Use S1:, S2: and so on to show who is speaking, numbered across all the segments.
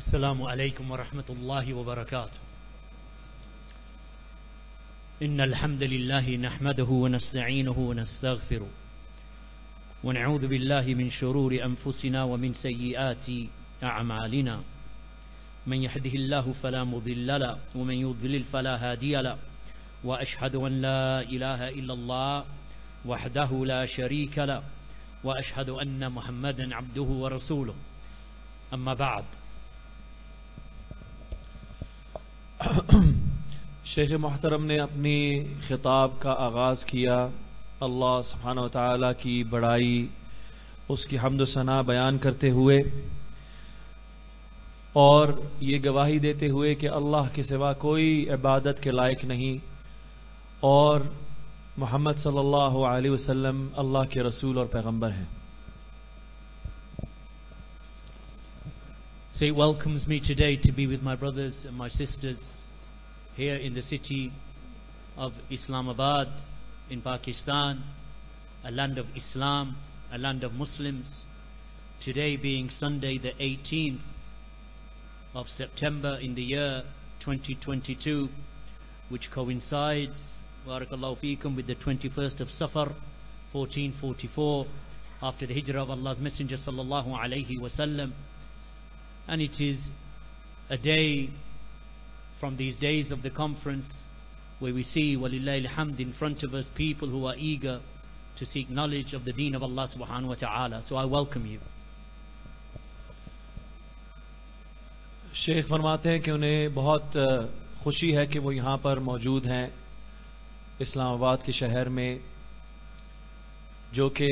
S1: السلام عليكم ورحمة الله وبركاته. إن الحمد لله نحمده ونستعينه ونستغفره ونعوذ بالله من شرور أنفسنا ومن سيئات أعمالنا. من يهده الله فلا مضل له ومن يضلل فلا هادي له، وأشهد أن لا إله إلا الله وحده لا شريك له، وأشهد أن محمدا عبده ورسوله. أما بعد.
S2: شیخ محترم نے اپنی خطاب کا آغاز کیا اللہ سبحانہ و تعالی کی بڑائی، اس کی حمد و ثنا بیان کرتے ہوئے اور یہ گواہی دیتے ہوئے کہ اللہ کے سوا کوئی عبادت کے لائق نہیں اور محمد صلی اللہ علیہ وسلم اللہ کے رسول اور پیغمبر ہیں.
S1: So it welcomes me today to be with my brothers and my sisters here in the city of Islamabad in Pakistan, a land of Islam, a land of Muslims. Today being Sunday the 18th of September in the year 2022, which coincides, barakallahu feekum, with the 21st of Safar 1444 after the hijrah of Allah's Messenger sallallahu alayhi wasallam. And it is a day from these days of the conference where we see, walillahi alhamd, in front of us people who are eager to seek knowledge of the deen of Allah subhanahu wa ta'ala. So I welcome you.
S2: شیخ فرماتے ہیں کہ انہیں بہت خوشی ہے کہ وہ یہاں پر موجود ہیں اسلام آباد کے شہر میں، جو کہ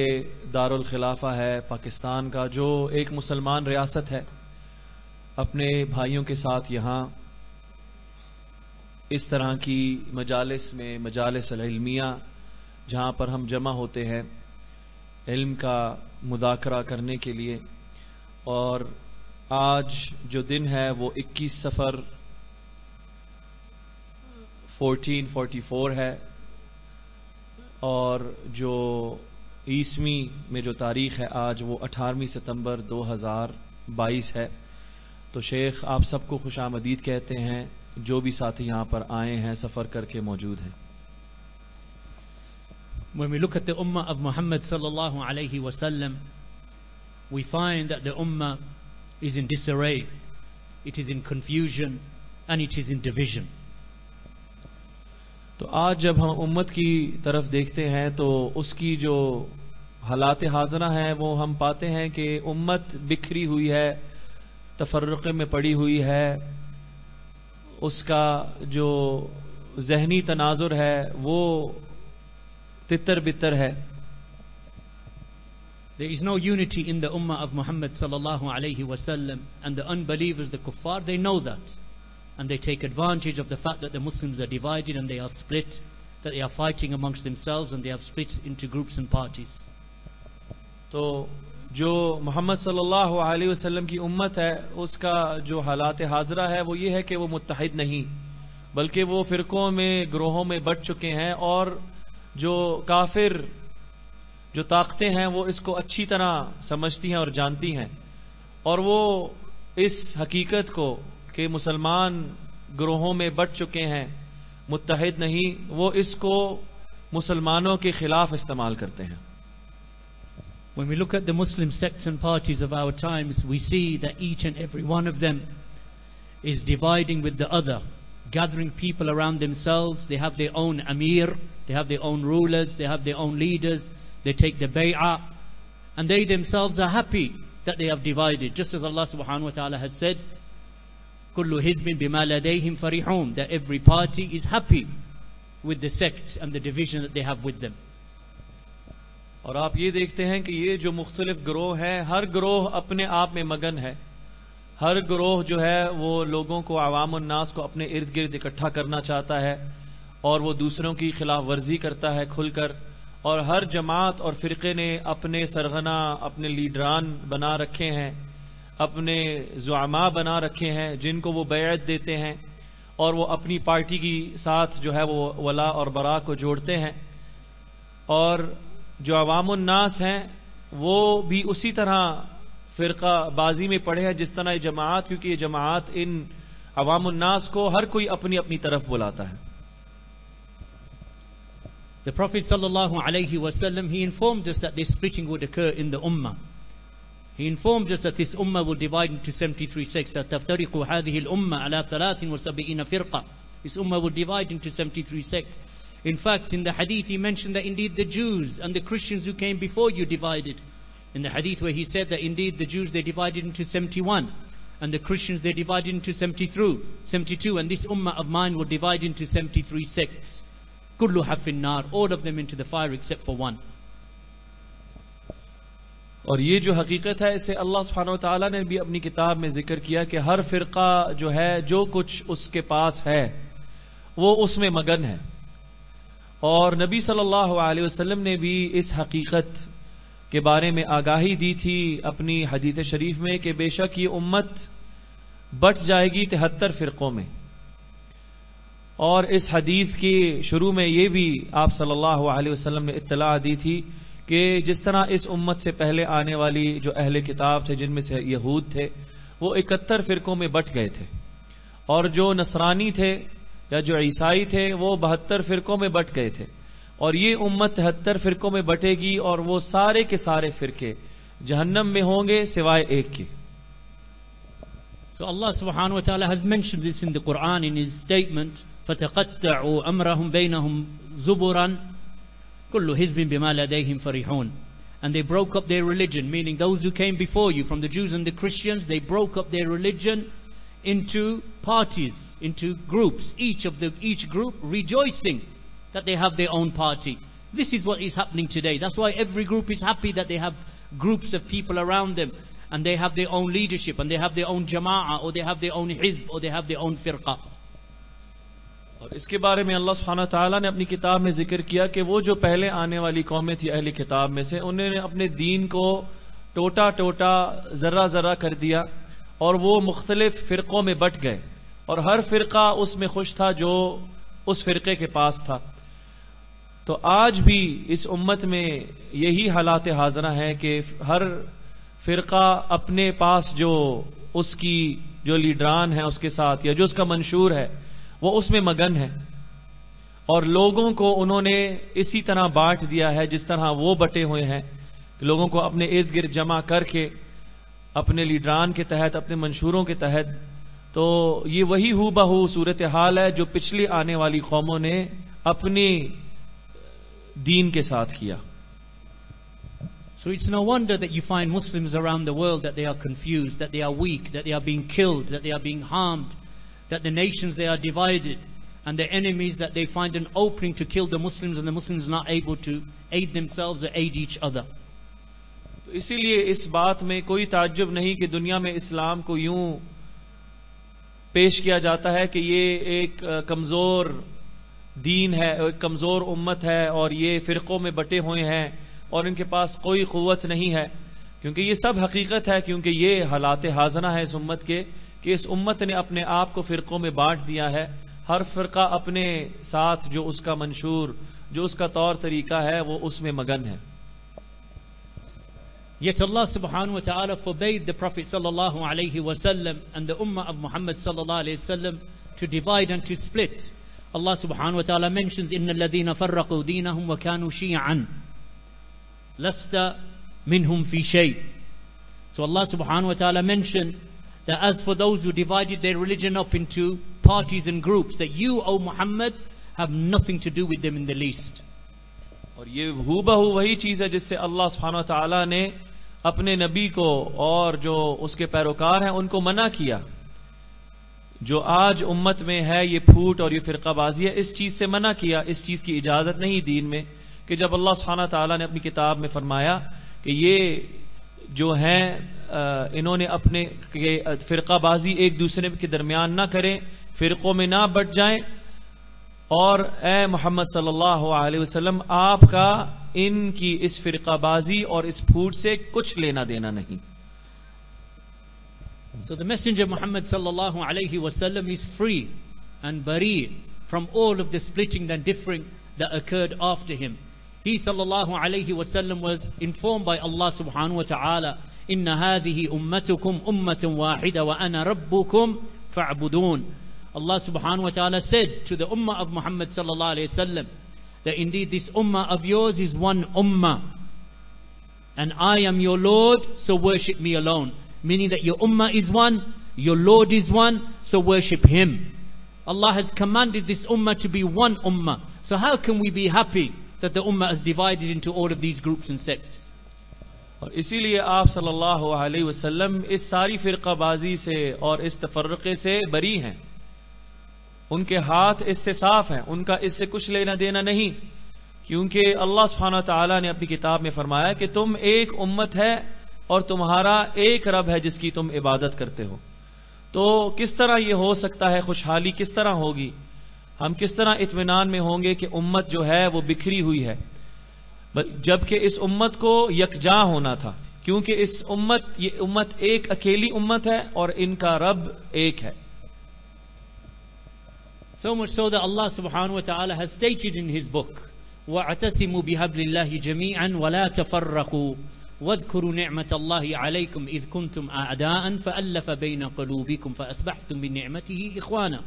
S2: دارالخلافہ ہے پاکستان کا، جو ایک مسلمان ریاست ہے. اپنے بھائیوں کے ساتھ یہاں اس طرح کی مجالس میں، مجالس العلمیہ، جہاں پر ہم جمع ہوتے ہیں علم کا مذاکرہ کرنے کے لیے. اور آج جو دن ہے وہ 21 صفر 1444 ہے، اور جو عیسوی میں جو تاریخ ہے آج وہ 18 ستمبر 2022 ہے. تو شیخ آپ سب کو خوش آمدید کہتے ہیں جو بھی ساتھی یہاں پر آئے ہیں، سفر کر کے موجود ہیں.
S1: When we look at the ummah of Muhammad sallallahu alayhi wasallam, we find that the ummah is in disarray, it is in confusion, and it is in division.
S2: تو آج جب ہم امت کی طرف دیکھتے ہیں تو اس کی جو حالات حاضرہ ہیں وہ ہم پاتے ہیں کہ امت بکھری ہوئی ہے، تفرقے میں پڑی ہوئی ہے. اس کا جو ذہنی تناظر ہے وہ تتر بتر ہے.
S1: There is no unity in the ummah of Muhammad sallallahu alayhi wasallam, and the unbelievers, the kuffar, they know that, and they take advantage of the fact that the Muslims are divided and they are split, that they are fighting amongst themselves and they have split into groups and parties.
S2: تو جو محمد صلی اللہ علیہ وسلم کی امت ہے اس کا جو حالات حاضرہ ہے وہ یہ ہے کہ وہ متحد نہیں، بلکہ وہ فرقوں میں، گروہوں میں بٹ چکے ہیں، اور جو کافر جو طاقتیں ہیں وہ اس کو اچھی طرح سمجھتی ہیں اور جانتی ہیں، اور وہ اس حقیقت کو کہ مسلمان گروہوں میں بٹ چکے ہیں، متحد نہیں، وہ اس کو مسلمانوں کے خلاف استعمال کرتے ہیں.
S1: When we look at the Muslim sects and parties of our times, we see that each and every one of them is dividing with the other, gathering people around themselves. They have their own amir, they have their own rulers, they have their own leaders, they take the bay'ah, and they themselves are happy that they have divided. Just as Allah subhanahu wa ta'ala has said, kullu hizbin bima ladayhim farihun, that every party is happy with the sect and the division that they have with them.
S2: اور آپ یہ دیکھتے ہیں کہ یہ جو مختلف گروہ ہیں، ہر گروہ اپنے آپ میں مگن ہے. ہر گروہ جو ہے وہ لوگوں کو، عوام الناس کو اپنے ارد گرد اکٹھا کرنا چاہتا ہے، اور وہ دوسروں کی خلاف ورزی کرتا ہے کھل کر. اور ہر جماعت اور فرقے نے اپنے سرغنہ، اپنے لیڈران بنا رکھے ہیں، اپنے زعماء بنا رکھے ہیں جن کو وہ بیعت دیتے ہیں، اور وہ اپنی پارٹی کی ساتھ جو ہے وہ ولا اور برا کو جوڑتے ہیں. اور جو عوام الناس ہیں وہ بھی اسی طرح فرقہ بازی میں پڑے ہیں جس طرح یہ جماعت، کیونکہ یہ جماعت ان عوام الناس کو ہر کوئی اپنی اپنی طرف بلاتا ہے.
S1: The Prophet sallallahu alaihi wasallam, he informed us that this splitting would occur in the ummah. He informed us that this ummah will divide into 73 sects. تفترق هذه الأمة على 73 فرقة. This ummah will divide into 73 sects. In fact, in the hadith he mentioned that indeed the Jews and the Christians who came before you divided. In the hadith where he said that indeed the Jews, they divided into 71, and the Christians, they divided into 72, and this ummah of mine will divide into 73 sects. كلها في النار, all of them into the fire except for one.
S2: اور یہ جو حقیقت ہے اسے اللہ سبحانہ وتعالیٰ نے بھی اپنی کتاب میں ذکر کیا کہ ہر فرقہ جو ہے جو کچھ اس کے پاس ہے وہ اس میں مگن ہے. اور نبی صلی اللہ علیہ وسلم نے بھی اس حقیقت کے بارے میں آگاہی دی تھی اپنی حدیث شریف میں کہ بے شک یہ امت بٹ جائے گی 73 فرقوں میں. اور اس حدیث کی شروع میں یہ بھی آپ صلی اللہ علیہ وسلم نے اطلاع دی تھی کہ جس طرح اس امت سے پہلے آنے والی جو اہل کتاب تھے جن میں سے یہود تھے وہ 71 فرقوں میں بٹ گئے تھے، اور جو نصرانی تھے یا جو عیسائی تھے وہ 72 فرقوں میں بٹ گئے تھے. اور یہ امت 73 فرقوں میں بٹے گی اور وہ سارے کے سارے فرقے جہنم میں ہوں گے سوائے ایک کے.
S1: So Allah subhanahu wa ta'ala has mentioned this in the Quran in his statement, فَتَقَطَّعُوا أَمْرَهُمْ بَيْنَهُمْ زُبُرًا كُلُّ حِزْبٍ بِمَا لَدَيْهِمْ فَرِحُونَ. And they broke up their religion, meaning those who came before you from the Jews and the Christians, they broke up their religion into parties, into groups, each group rejoicing that they have their own party. This is what is happening today. That's why every group is happy that they have groups of people around them, and they have their own leadership, and they have their own jama'ah, or they have their own hizb, or they have their own firqa.
S2: اور اس کے بارے میں اللہ سبحانہ تعالیٰ نے اپنی کتاب میں ذکر کیا کہ وہ جو پہلے آنے والی قومیں تھی اہل کتاب میں سے، انہوں نے اپنے دین کو ٹوٹا ٹوٹا ذرہ ذرہ کر دیا اور وہ مختلف فرقوں میں بٹ گئے، اور ہر فرقہ اس میں خوش تھا جو اس فرقے کے پاس تھا. تو آج بھی اس امت میں یہی حالات حاضرہ ہیں کہ ہر فرقہ اپنے پاس جو اس کی جو لیڈران ہیں اس کے ساتھ یا جو اس کا منشور ہے وہ اس میں مگن ہے، اور لوگوں کو انہوں نے اسی طرح بانٹ دیا ہے جس طرح وہ بٹے ہوئے ہیں. لوگوں کو اپنے ارد گرد جمع کر کے اپنے لیڈران کے تحت، اپنے منشوروں کے تحت. تو یہ وہی ہو بہو صورتحال ہے جو پچھلی آنے والی قوموں نے اپنی دین کے ساتھ کیا.
S1: So it's no wonder that you find Muslims around the world that they are confused, that they are weak, that they are being killed, that they are being harmed, that the nations they are divided, and the enemies that they find an opening to kill the Muslims, and the Muslims are not able to aid themselves or aid each other.
S2: تو اسی لیے اس بات میں کوئی تعجب نہیں کہ دنیا میں اسلام کو یوں پیش کیا جاتا ہے کہ یہ ایک کمزور دین ہے، ایک کمزور امت ہے، اور یہ فرقوں میں بٹے ہوئے ہیں اور ان کے پاس کوئی قوت نہیں ہے. کیونکہ یہ سب حقیقت ہے، کیونکہ یہ حالات حاضرہ ہے اس امت کے کہ اس امت نے اپنے آپ کو فرقوں میں بانٹ دیا ہے. ہر فرقہ اپنے ساتھ جو اس کا منشور، جو اس کا طور طریقہ ہے وہ اس میں مگن ہے.
S1: Yet Allah subhanahu wa ta'ala forbade the Prophet sallallahu alayhi wa sallam and the ummah of Muhammad sallallahu alayhi wa sallam to divide and to split. Allah subhanahu wa ta'ala mentions, إِنَّ الَّذِينَ فَرَّقُوا دِينَهُمْ وَكَانُوا شِيَعًا لَسْتَ مِنْهُمْ فِي شَيْءٍ. So Allah subhanahu wa ta'ala mentioned that as for those who divided their religion up into parties and groups, that you, O Muhammad, have nothing to do with them in the least.
S2: اور یہ ہو بہو وہی چیز ہے جس سے اللہ سبحانہ و تعالیٰ نے اپنے نبی کو اور جو اس کے پیروکار ہیں ان کو منع کیا. جو آج امت میں ہے یہ پھوٹ اور یہ فرقہ بازی ہے، اس چیز سے منع کیا. اس چیز کی اجازت نہیں دین میں کہ جب اللہ سبحانہ تعالیٰ نے اپنی کتاب میں فرمایا کہ یہ جو ہیں انہوں نے اپنے فرقہ بازی ایک دوسرے کے درمیان نہ کریں، فرقوں میں نہ بٹ جائیں، اور اے محمد صلی اللہ علیہ وسلم آپ کا ان کی اس فرقہ بازی اور اس پھوٹ سے کچھ لینا دینا نہیں.
S1: So the messenger Muhammad sallallahu alayhi wasallam is free and bari from all of the splitting and differing that occurred after him. He sallallahu alayhi wasallam was informed by Allah subhanahu wa ta'ala إن هذه أمتكم أمة واحدة وأنا ربكم فاعبدون. Allah subhanahu wa ta'ala said to the ummah of Muhammad sallallahu alayhi wasallam that indeed this ummah of yours is one ummah, and I am your Lord, so worship me alone. Meaning that your ummah is one, your Lord is one, so worship Him. Allah has commanded this ummah to be one ummah. So how can we be happy that the ummah is divided into all of these groups and sects?
S2: اور اسی لیے آپ صلی اللہ علیہ وسلم اس ساری فرقہ بازی سے اور اس تفرقے سے بری ہیں. ان کے ہاتھ اس سے صاف ہیں, ان کا اس سے کچھ لینا دینا نہیں, کیونکہ اللہ سبحانہ و تعالیٰ نے اپنی کتاب میں فرمایا کہ تم ایک امت ہے اور تمہارا ایک رب ہے جس کی تم عبادت کرتے ہو. تو کس طرح یہ ہو سکتا ہے؟ خوشحالی کس طرح ہوگی؟ ہم کس طرح اطمینان میں ہوں گے کہ امت جو ہے وہ بکھری ہوئی ہے، جبکہ اس امت کو یکجا ہونا تھا، کیونکہ یہ امت ایک اکیلی امت ہے اور ان کا رب ایک ہے.
S1: So much so that Allah subhanahu wa ta'ala has stated in His book, وَاعْتَسِمُوا بِحَبْلِ اللَّهِ جَمِيعًا وَلَا تَفَرَّقُوا وَاذْكُرُوا نِعْمَةَ اللَّهِ عَلَيْكُمْ إِذْ كُنْتُمْ أَعْدَاءً فَأَلَّفَ بَيْنَ قُلُوبِكُمْ فَأَصْبَحْتُمْ بِنِعْمَتِهِ إِخْوَانًا.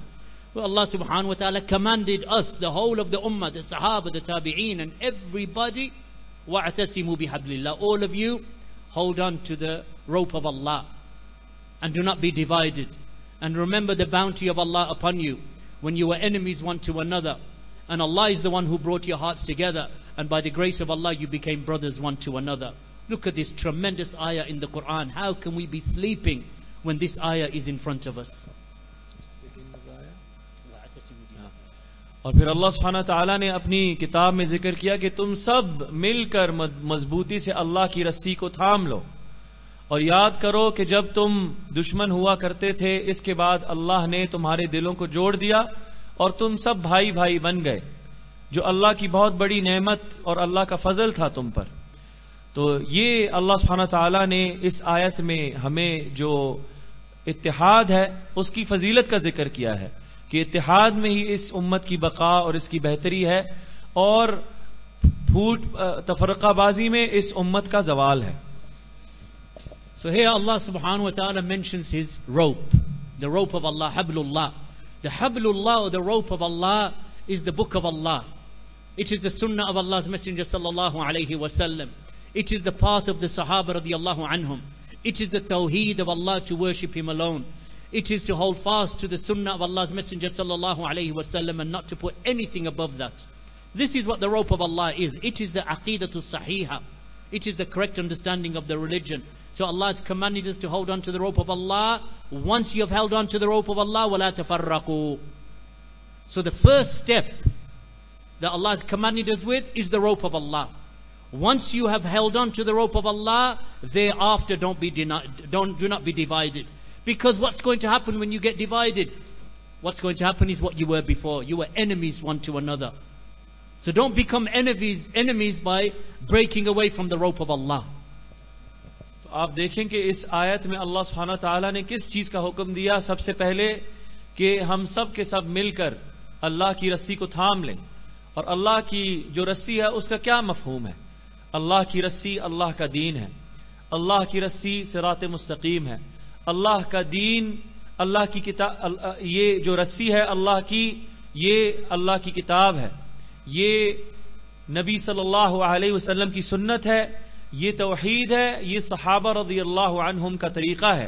S1: Well, Allah subhanahu wa ta'ala commanded us, the whole of the ummah, the sahaba, the tabi'een, and everybody, وَاعْتَسِمُوا بِحَبْلِ اللَّهِ, all of you, hold on to the rope of Allah, and do not be divided, and remember the bounty of Allah upon you, when you were enemies one to another, and Allah is the one who brought your hearts together, and by the grace of Allah you became brothers one to another. Look at this tremendous ayah in the Quran. How can we be sleeping when this ayah is in front of us?
S2: اور پھر اللہ سبحانہ تعالیٰ نے اپنی کتاب میں ذکر کیا کہ تم سب مل کر مضبوطی سے اللہ کی رسی کو تھام لو، اور یاد کرو کہ جب تم دشمن ہوا کرتے تھے، اس کے بعد اللہ نے تمہارے دلوں کو جوڑ دیا اور تم سب بھائی بھائی بن گئے، جو اللہ کی بہت بڑی نعمت اور اللہ کا فضل تھا تم پر. تو یہ اللہ سبحانہ تعالیٰ نے اس آیت میں ہمیں جو اتحاد ہے اس کی فضیلت کا ذکر کیا ہے کہ اتحاد میں ہی اس امت کی بقا اور اس کی بہتری ہے، اور تفرقہ بازی میں اس امت کا زوال ہے.
S1: So here Allah subhanahu wa ta'ala mentions His rope, the rope of Allah, Hablullah. The Hablullah, or the rope of Allah, is the book of Allah. It is the sunnah of Allah's Messenger sallallahu alayhi wa sallam. It is the path of the Sahaba radiyallahu anhum. It is the tawheed of Allah, to worship Him alone. It is to hold fast to the sunnah of Allah's Messenger sallallahu alayhi wa sallam and not to put anything above that. This is what the rope of Allah is. It is the aqeedatul sahiha. It is the correct understanding of the religion. So Allah has commanded us to hold on to the rope of Allah. Once you have held on to the rope of Allah, وَلَا تَفَرَّقُوا. So the first step that Allah has commanded us with is the rope of Allah. Once you have held on to the rope of Allah, thereafter do not be divided. Because what's going to happen when you get divided? What's going to happen is what you were before. You were enemies one to another. So don't become enemies by breaking away from the rope of Allah.
S2: آپ دیکھیں کہ اس آیت میں اللہ سبحانہ تعالیٰ نے کس چیز کا حکم دیا. سب سے پہلے کہ ہم سب کے سب مل کر اللہ کی رسی کو تھام لیں. اور اللہ کی جو رسی ہے اس کا کیا مفہوم ہے؟ اللہ کی رسی اللہ کا دین ہے. اللہ کی رسی صراط مستقیم ہے. اللہ کا دین، اللہ کی کتاب، یہ جو رسی ہے اللہ کی، یہ اللہ کی کتاب ہے، یہ نبی صلی اللہ علیہ وسلم کی سنت ہے، یہ توحید ہے، یہ صحابہ رضی اللہ عنہم کا طریقہ ہے.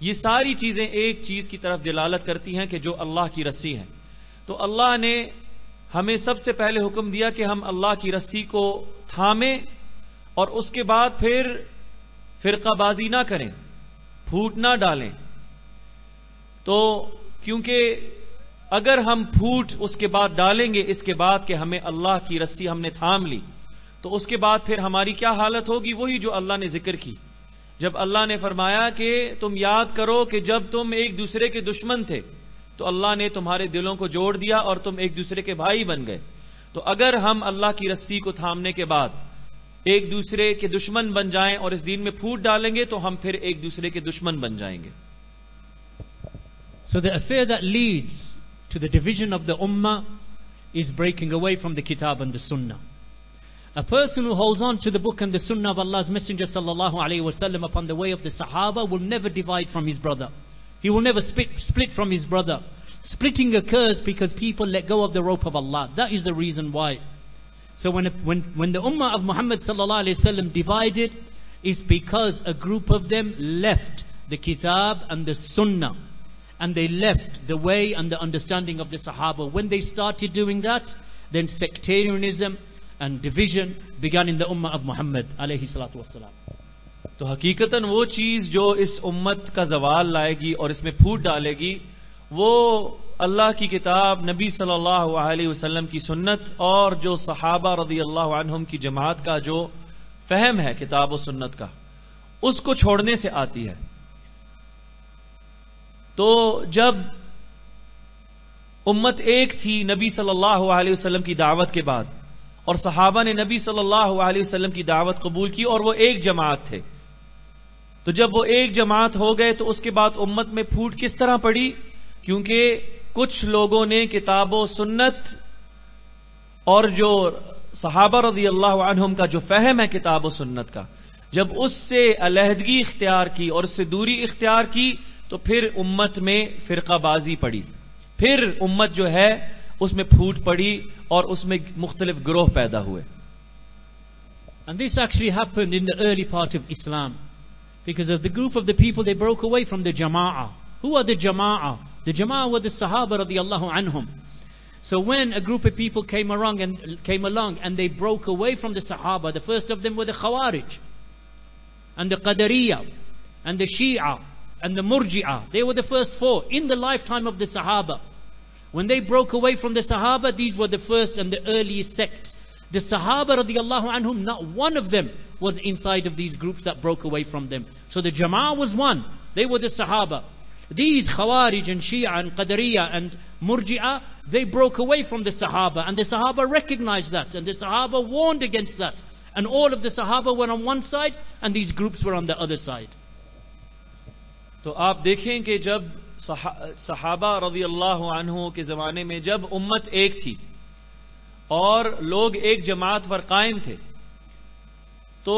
S2: یہ ساری چیزیں ایک چیز کی طرف دلالت کرتی ہیں کہ جو اللہ کی رسی ہے. تو اللہ نے ہمیں سب سے پہلے حکم دیا کہ ہم اللہ کی رسی کو تھامیں اور اس کے بعد پھر فرقہ بازی نہ کریں، پھوٹ نہ ڈالیں. تو کیونکہ اگر ہم پھوٹ اس کے بعد ڈالیں گے، اس کے بعد کہ ہمیں اللہ کی رسی ہم نے تھام لی، تو اس کے بعد پھر ہماری کیا حالت ہوگی؟ وہی جو اللہ نے ذکر کی. جب اللہ نے فرمایا کہ تم یاد کرو کہ جب تم ایک دوسرے کے دشمن تھے تو اللہ نے تمہارے دلوں کو جوڑ دیا اور تم ایک دوسرے کے بھائی بن گئے. تو اگر ہم اللہ کی رسی کو تھامنے کے بعد ایک دوسرے کے دشمن بن جائیں اور اس دین میں پھوٹ ڈالیں گے تو ہم پھر ایک دوسرے کے دشمن بن جائیں گے.
S1: So the affair that leads to the division of the ummah is breaking away from the kitab and the sunnah. A person who holds on to the book and the sunnah of Allah's Messenger sallallahu alayhi wa sallam upon the way of the Sahaba will never divide from his brother. He will never split from his brother. Splitting occurs because people let go of the rope of Allah. That is the reason why. So when the ummah of Muhammad sallallahu alayhi wa sallam divided, it's because a group of them left the kitab and the sunnah. And they left the way and the understanding of the Sahaba. When they started doing that, then sectarianism and division began in the ummah of Muhammad alayhi salatu wassalam.
S2: تو حقیقتاً وہ چیز جو اس امت کا زوال لائے گی اور اس میں پھوٹ ڈالے گی، وہ اللہ کی کتاب، نبی صلی اللہ علیہ وسلم کی سنت اور جو صحابہ رضی اللہ عنہم کی جماعت کا جو فہم ہے کتاب و سنت کا، اس کو چھوڑنے سے آتی ہے. تو جب امت ایک تھی نبی صلی اللہ علیہ وسلم کی دعوت کے بعد، اور صحابہ نے نبی صلی اللہ علیہ وسلم کی دعوت قبول کی اور وہ ایک جماعت تھے، تو جب وہ ایک جماعت ہو گئے تو اس کے بعد امت میں پھوٹ کس طرح پڑی؟ کیونکہ کچھ لوگوں نے کتاب و سنت اور جو صحابہ رضی اللہ عنہم کا جو فہم ہے کتاب و سنت کا، جب اس سے علیحدگی اختیار کی اور اس سے دوری اختیار کی تو پھر امت میں فرقہ بازی پڑی، پھر امت جو ہے اس میں پھوٹ پڑی اور اس میں مختلف گروہ پیدا ہوئے.
S1: And this actually happened in the early part of Islam. Because of the group of the people, they broke away from the Jama'ah. Who are the Jama'ah? The Jama'ah were the Sahaba radiallahu anhum. So when a group of people came along and they broke away from the Sahaba, the first of them were the Khawarij, and the Qadariyah, and the Shia, and the Murji'ah. They were the first four in the lifetime of the Sahaba. When they broke away from the Sahaba, these were the first and the earliest sects. The Sahaba radiallahu anhum, not one of them was inside of these groups that broke away from them. So the Jama'ah was one. They were the Sahaba. These Khawarij and Shia and Qadariyah and Murji'ah, they broke away from the Sahaba. And the Sahaba recognized that. And the Sahaba warned against that. And all of the Sahaba were on one side and these groups were on the other side.
S2: تو آپ دیکھیں کہ جب صحابہ رضی اللہ عنہ کے زمانے میں جب امت ایک تھی اور لوگ ایک جماعت پر قائم تھے، تو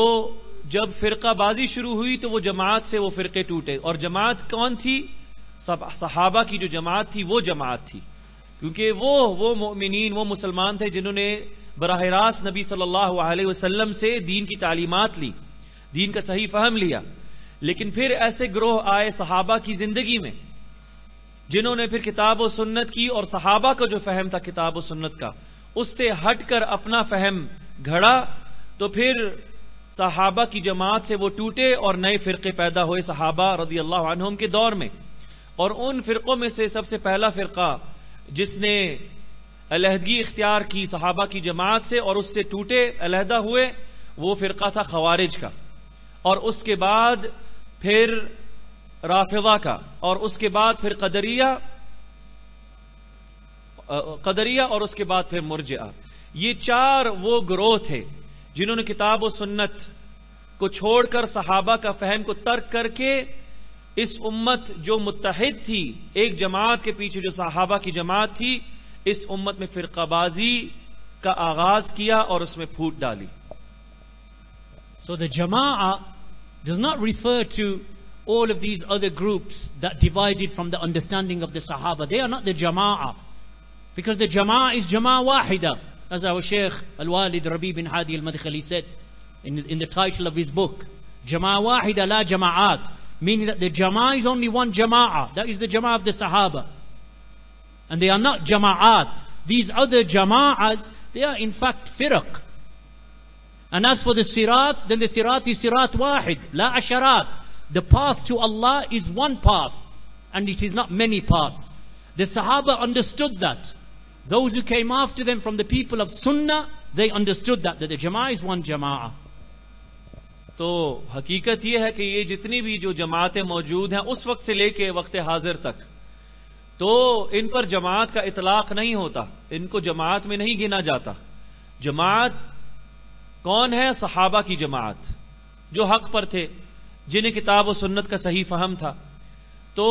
S2: جب فرقہ بازی شروع ہوئی تو وہ جماعت سے وہ فرقے ٹوٹے. اور جماعت کون تھی؟ صحابہ کی جو جماعت تھی وہ جماعت تھی، کیونکہ وہ مؤمنین، وہ مسلمان تھے جنہوں نے براہ راست نبی صلی اللہ علیہ وسلم سے دین کی تعلیمات لی، دین کا صحیح فہم لیا. لیکن پھر ایسے گروہ آئے صحابہ کی زندگی میں جنہوں نے پھر کتاب و سنت کی اور صحابہ کا جو فہم تھا کتاب و سنت کا اس سے ہٹ کر اپنا فہم گھڑا، تو پھر صحابہ کی جماعت سے وہ ٹوٹے اور نئے فرقے پیدا ہوئے صحابہ رضی اللہ عنہم کے دور میں. اور ان فرقوں میں سے سب سے پہلا فرقہ جس نے علیحدگی اختیار کی صحابہ کی جماعت سے اور اس سے ٹوٹے، علیحدہ ہوئے، وہ فرقہ تھا خوارج کا، اور اس کے بعد پھر رافضہ کا، اور اس کے بعد پھر قدریہ اور اس کے بعد پھر مرجئہ. یہ چار وہ گروہ تھے جنہوں نے کتاب و سنت کو چھوڑ کر صحابہ کا فہم کو ترک کر کے اس امت جو متحد تھی، ایک جماعت کے پیچھے جو صحابہ کی جماعت تھی، اس امت میں فرقہ بازی کا آغاز کیا اور اس میں پھوٹ ڈالی.
S1: So the Jama'ah does not refer to all of these other groups that divided from the understanding of the Sahaba. They are not the Jama'ah. Because the Jama'ah is Jama'ah Wahida. As our Shaykh Al-Walid Rabi bin Hadi Al-Madkhali said in the title of his book, Jama'ah Wahida la Jama'at. Meaning that the Jama'ah is only one Jama'ah. That is the Jama'ah of the Sahaba. And they are not Jama'at. These other Jama'ahs, they are in fact firaq. And as for the sirat, then the sirat is sirat wahid, la asharat. The path to Allah is one path, and it is not many paths. The Sahaba understood that. Those who came after them from the people of Sunnah, they understood that the Jama'ah is one Jama'ah.
S2: تو حقیقت یہ ہے کہ یہ جتنی بھی جو جماعتیں موجود ہیں اس وقت سے لے کے وقت حاضر تک، تو ان پر جماعت کا اطلاق نہیں ہوتا، ان کو جماعت میں نہیں گنا جاتا. جماعت کون ہے؟ صحابہ کی جماعت جو حق پر تھے، جنہیں کتاب و سنت کا صحیح فہم تھا. تو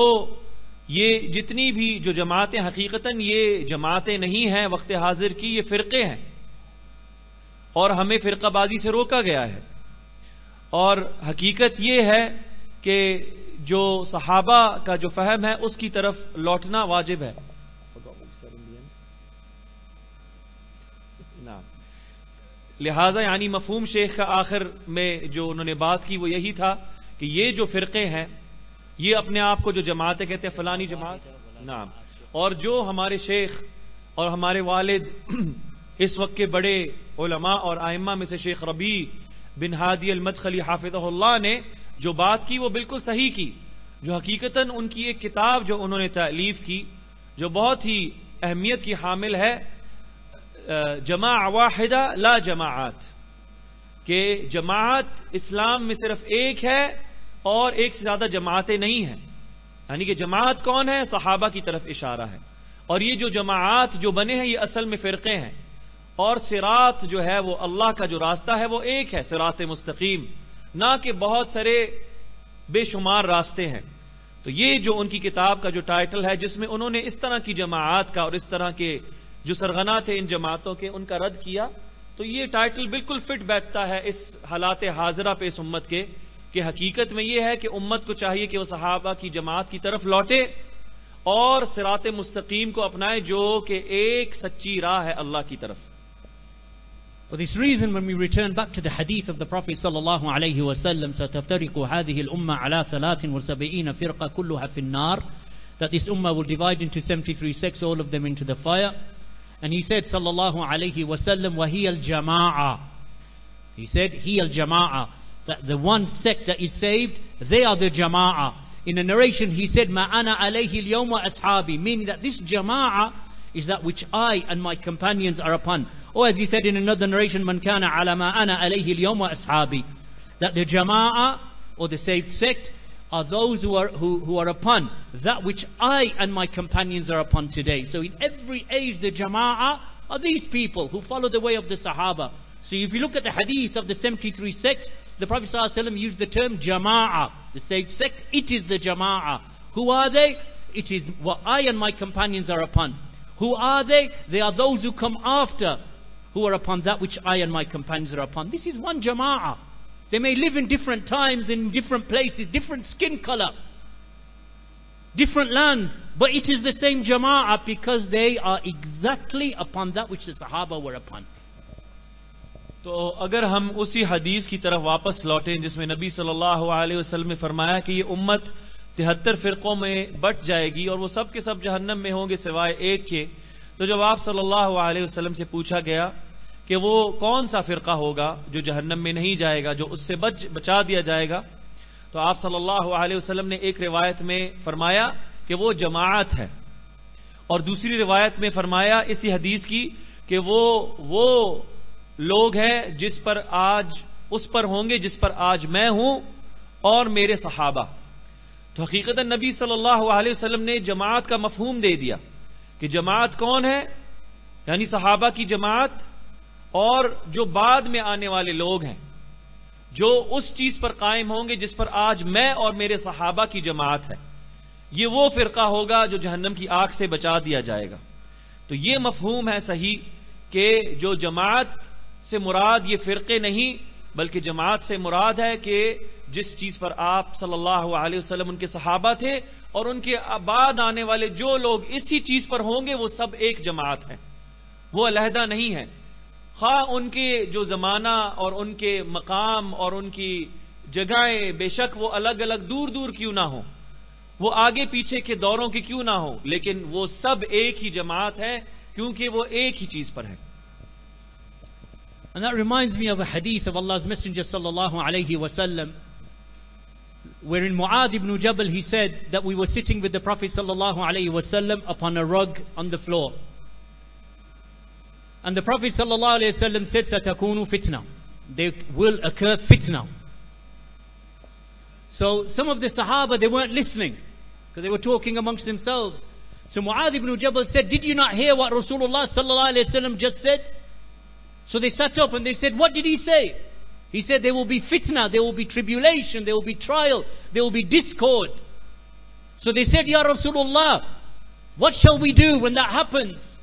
S2: یہ جتنی بھی جو جماعتیں حقیقتاً یہ جماعتیں نہیں ہیں وقت حاضر کی، یہ فرقے ہیں. اور ہمیں فرقہ بازی سے روکا گیا ہے. اور حقیقت یہ ہے کہ جو صحابہ کا جو فہم ہے اس کی طرف لوٹنا واجب ہے. لہذا یعنی مفہوم شیخ کا آخر میں جو انہوں نے بات کی وہ یہی تھا کہ یہ جو فرقے ہیں یہ اپنے آپ کو جو جماعتیں کہتے ہیں فلانی جماعت نام، اور جو ہمارے شیخ اور ہمارے والد اس وقت کے بڑے علماء اور ائمہ میں سے شیخ ربیع بن ہادی المدخلی حافظہ اللہ نے جو بات کی وہ بالکل صحیح کی. جو حقیقتاً ان کی ایک کتاب جو انہوں نے تالیف کی جو بہت ہی اہمیت کی حامل ہے، جماع واحدہ لا جماعات، کہ جماعت اسلام میں صرف ایک ہے اور ایک سے زیادہ جماعتیں نہیں ہیں. یعنی کہ جماعت کون ہے؟ صحابہ کی طرف اشارہ ہے. اور یہ جو جماعات جو بنے ہیں یہ اصل میں فرقے ہیں، اور صراط جو ہے وہ اللہ کا جو راستہ ہے وہ ایک ہے، صراط مستقیم، نہ کہ بہت سارے بے شمار راستے ہیں. تو یہ جو ان کی کتاب کا جو ٹائٹل ہے جس میں انہوں نے اس طرح کی جماعات کا اور اس طرح کے جو سرغنہ تھے ان جماعتوں کے ان کا رد کیا، تو یہ ٹائٹل بالکل فٹ بیٹھتا ہے اس حالات حاضرہ پہ اس امت کے، کہ حقیقت میں یہ ہے کہ امت کو چاہیے کہ وہ صحابہ کی جماعت کی طرف لوٹے اور صراط مستقیم کو اپنائے جو کہ ایک سچی راہ ہے اللہ کی طرف.
S1: For this reason, when we return back to the hadith of the Prophet sallallahu alayhi wa sallam, سَتَفْتَرِقُ هَذِهِ الْأُمَّةِ عَلَى 73 فِرْقَةٍ كُلُّهَا فِي النَّارِ, that this ummah will divide into 73 sects, all of them into the fire. And he said sallallahu alayhi wa sallam, وَهِيَ الْجَمَاعَةِ, he said, هِيَ الْجَمَاعَةِ, that the one sect that is saved, they are the jama'ah. In a narration he said, مَا أَنَا عَلَيْهِ الْيَوْمَ أَصْحَابِي, meaning that this jama'ah is that which I and my companions are upon. Or as he said in another narration, مَنْ كَانَ عَلَى مَا أَنَا عَلَيْهِ الْيَوْمَ أَصْحَابِي, that the jama'ah or the saved sect are those who are upon that which I and my companions are upon today. So in every age the jama'ah are these people who follow the way of the Sahaba. So if you look at the hadith of the 73 sects, the Prophet ﷺ used the term jama'ah, the saved sect, it is the jama'ah. Who are they? It is what I and my companions are upon. Who are they? They are those who come after, who are upon that which I and my companions are upon. This is one jama'ah. They may live in different times, in different places, different skin color, different lands, but it is the same jama'ah because they are exactly upon that which the Sahaba were upon.
S2: تو اگر ہم اسی حدیث کی طرف واپس لوٹیں جس میں نبی صلی اللہ علیہ وسلم نے فرمایا کہ یہ امت 73 فرقوں میں بٹ جائے گی اور وہ سب کے سب جہنم میں ہوں گے سوائے ایک کے، تو جب آپ صلی اللہ علیہ وسلم سے پوچھا گیا کہ وہ کون سا فرقہ ہوگا جو جہنم میں نہیں جائے گا، جو اس سے بچا دیا جائے گا، تو آپ صلی اللہ علیہ وسلم نے ایک روایت میں فرمایا کہ وہ جماعت ہے، اور دوسری روایت میں فرمایا اسی حدیث کی کہ وہ لوگ ہیں جس پر آج اس پر ہوں گے جس پر آج میں ہوں اور میرے صحابہ. تو حقیقت نبی صلی اللہ علیہ وسلم نے جماعت کا مفہوم دے دیا کہ جماعت کون ہے، یعنی صحابہ کی جماعت اور جو بعد میں آنے والے لوگ ہیں جو اس چیز پر قائم ہوں گے جس پر آج میں اور میرے صحابہ کی جماعت ہے، یہ وہ فرقہ ہوگا جو جہنم کی آگ سے بچا دیا جائے گا. تو یہ مفہوم ہے صحیح کہ جو جماعت سے مراد یہ فرقے نہیں بلکہ جماعت سے مراد ہے کہ جس چیز پر آپ صلی اللہ علیہ وسلم ان کے صحابہ تھے اور ان کے بعد آنے والے جو لوگ اسی چیز پر ہوں گے وہ سب ایک جماعت ہیں، وہ علیحدہ نہیں ہیں، خواہ ان کے جو زمانہ اور ان کے مقام اور ان کی جگہیں بے شک وہ الگ الگ دور دور کیوں نہ ہوں، وہ آگے پیچھے کے دوروں کے کیوں نہ ہوں، لیکن وہ سب ایک ہی جماعت ہے کیونکہ وہ ایک ہی چیز پر ہے.
S1: And that reminds me of a hadith of Allah's Messenger sallallahu alayhi wa sallam, wherein Mu'adh ibn Jabal, he said that we were sitting with the Prophet sallallahu alayhi wa sallam upon a rug on the floor. And the Prophet sallallahu alayhi wa sallam said, "Satakunu fitna." There will occur fitna. So some of the Sahaba, they weren't listening because they were talking amongst themselves. So Mu'adh ibn Jabal said, "Did you not hear what Rasulullah sallallahu alayhi wa sallam just said?" So they sat up and they said, "What did he say?" He said, "There will be fitna, there will be tribulation, there will be trial, there will be discord." So they said, "Ya Rasulullah, what shall we do when that happens?"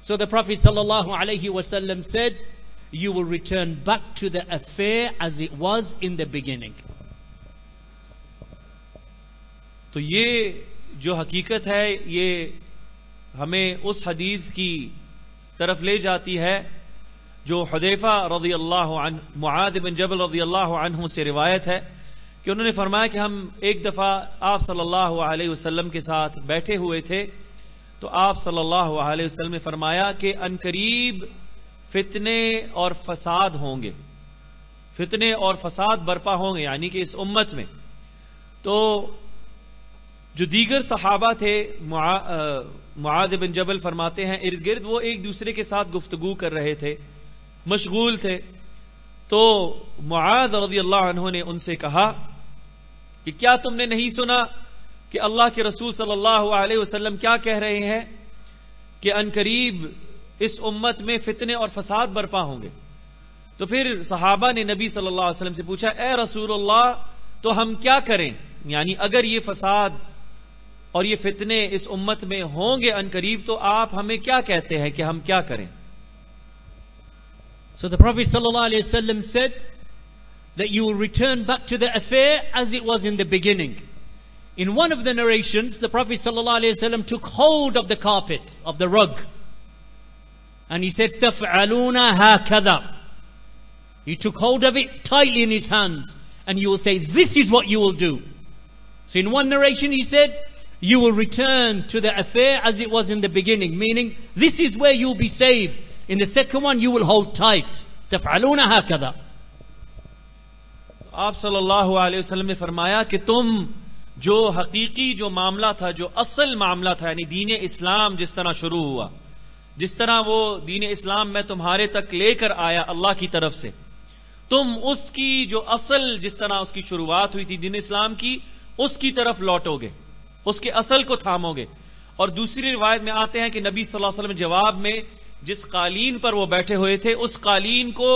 S1: So the Prophet sallallahu alaihi wasallam said you will return back to the affair as it was in the beginning.
S2: تو یہ جو حقیقت ہے یہ ہمیں اس حدیث کی طرف لے جاتی ہے جو حذیفہ رضی اللہ عنہ معاذ بن جبل رضی اللہ عنہ سے روایت ہے کہ انہوں نے فرمایا کہ ہم ایک دفعہ آپ صلی اللہ علیہ وسلم کے ساتھ بیٹھے ہوئے تھے تو آپ صلی اللہ علیہ وسلم نے فرمایا کہ عنقریب فتنے اور فساد ہوں گے، فتنے اور فساد برپا ہوں گے، یعنی کہ اس امت میں. تو جو دیگر صحابہ تھے معاذ بن جبل فرماتے ہیں ارد گرد وہ ایک دوسرے کے ساتھ گفتگو کر رہے تھے، مشغول تھے. تو معاذ رضی اللہ عنہ نے ان سے کہا کہ کیا تم نے نہیں سنا کہ اللہ کے رسول صلی اللہ علیہ وسلم کیا کہہ رہے ہیں کہ عنقریب اس امت میں فتنے اور فساد برپا ہوں گے؟ تو پھر صحابہ نے نبی صلی اللہ علیہ وسلم سے پوچھا اے رسول اللہ تو ہم کیا کریں، یعنی اگر یہ فساد اور یہ فتنے اس امت میں ہوں گے عنقریب تو آپ ہمیں کیا کہتے ہیں کہ ہم کیا کریں؟
S1: So the Prophet ﷺ said that you will return back to the affair as it was in the beginning. In one of the narrations, the Prophet ﷺ took hold of the carpet, of the rug, and he said, تَفْعَلُونَ هَكَذَا. He took hold of it tightly in his hands, and you will say, this is what you will do. So in one narration he said, you will return to the affair as it was in the beginning, meaning this is where you will be saved. In the second one, you will hold tight. تَفْعَلُونَ هَكَذَا.
S2: آپ صلی اللہ علیہ وسلم نے فرمایا کہ تم جو حقیقی جو معاملہ تھا، جو اصل معاملہ تھا، یعنی دین اسلام جس طرح شروع ہوا، جس طرح وہ دین اسلام میں تمہارے تک لے کر آیا اللہ کی طرف سے، تم اس کی جو اصل جس طرح اس کی شروعات ہوئی تھی دین اسلام کی، اس کی طرف لوٹو گے، اس کے اصل کو تھامو گے. اور دوسری روایت میں آتے ہیں کہ نبی صلی اللہ علیہ وسلم جواب میں جس قالین پر وہ بیٹھے ہوئے تھے اس قالین کو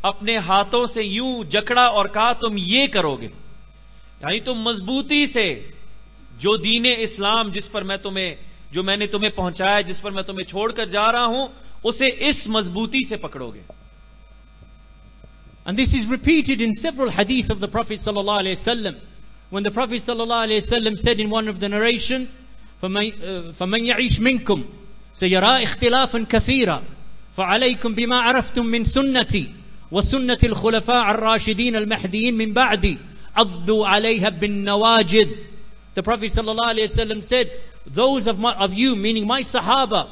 S2: اپنے ہاتھوں سے یوں جکڑا اور کہا تم یہ کرو گے، یعنی تم مضبوطی سے جو دین اسلام جس پر میں نے تمہیں پہنچایا، جس پر میں تمہیں چھوڑ کر جا رہا ہوں، اسے اس مضبوطی سے پکڑو گے.
S1: And this is repeated in several hadith of the Prophet sallallahu alaihi wasallam. When the Prophet sallallahu alaihi wasallam said in one of the narrations, فَمَنْ يَعِيشْ مِنْكُمْ سَيَرَى اخْتِلَافًا كَثِيرًا فَعَلَيْكُمْ بِمَا عَرَفْتُم مِّن سُنَّتِي وَسُنَّةِ الْخُلَفَاءِ الرَّاشِدِينَ الْمَهْدِيِّينَ مِن بَعْدِي عَضُّوا عَلَيْهَا بِالنَّوَاجِذِ. The Prophet sallallahu alaihi wasallam said, those of you, meaning my Sahaba,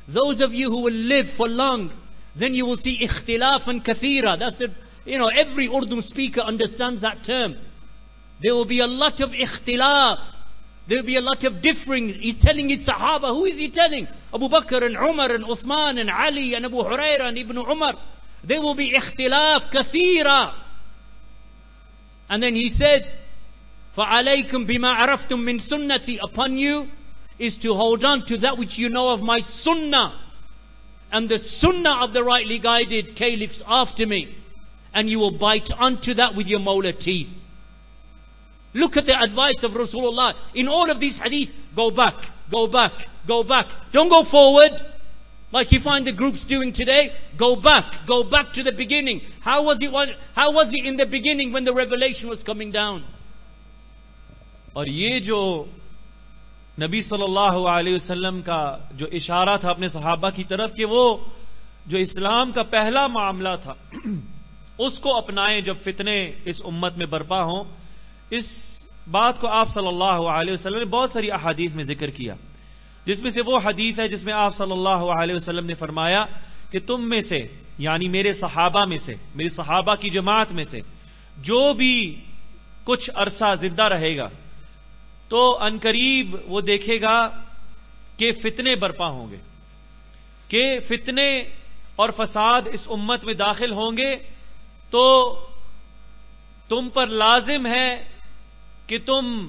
S1: those of you who will live for long, then you will see ikhtilafan kathira. That's it. Every Urdu speaker understands that term. There will be a lot of ikhtilaf. There will be a lot of differing. He's telling his Sahaba. Who is he telling? Abu Bakr and Umar and Uthman and Ali and Abu Hurairah and Ibn Umar. There will be ikhtilaf kathira. And then he said, فَعَلَيْكُمْ بِمَا عَرَفْتُم مِّن سُنَّتِي. Upon you is to hold on to that which you know of my sunnah and the sunnah of the rightly guided caliphs after me, and you will bite onto that with your molar teeth. Look at the advice of Rasulullah in all of these hadith. Go back, go back, go back. Don't go forward like you find the groups doing today. Go back to the beginning. How was it in the beginning when the revelation was coming down?
S2: اور یہ جو نبی صلی اللہ علیہ وسلم کا جو اشارہ تھا اپنے صحابہ کی طرف کہ وہ جو اسلام کا پہلا معاملہ تھا اس کو اپنائیں جب فتنے اس امت میں برپا ہوں، اس بات کو آپ صلی اللہ علیہ وسلم نے بہت ساری احادیث میں ذکر کیا، جس میں سے وہ حدیث ہے جس میں آپ صلی اللہ علیہ وسلم نے فرمایا کہ تم میں سے، یعنی میرے صحابہ میں سے، میری صحابہ کی جماعت میں سے جو بھی کچھ عرصہ زندہ رہے گا تو عنقریب وہ دیکھے گا کہ فتنے برپا ہوں گے، کہ فتنے اور فساد اس امت میں داخل ہوں گے، تو تم پر لازم ہے کہ تم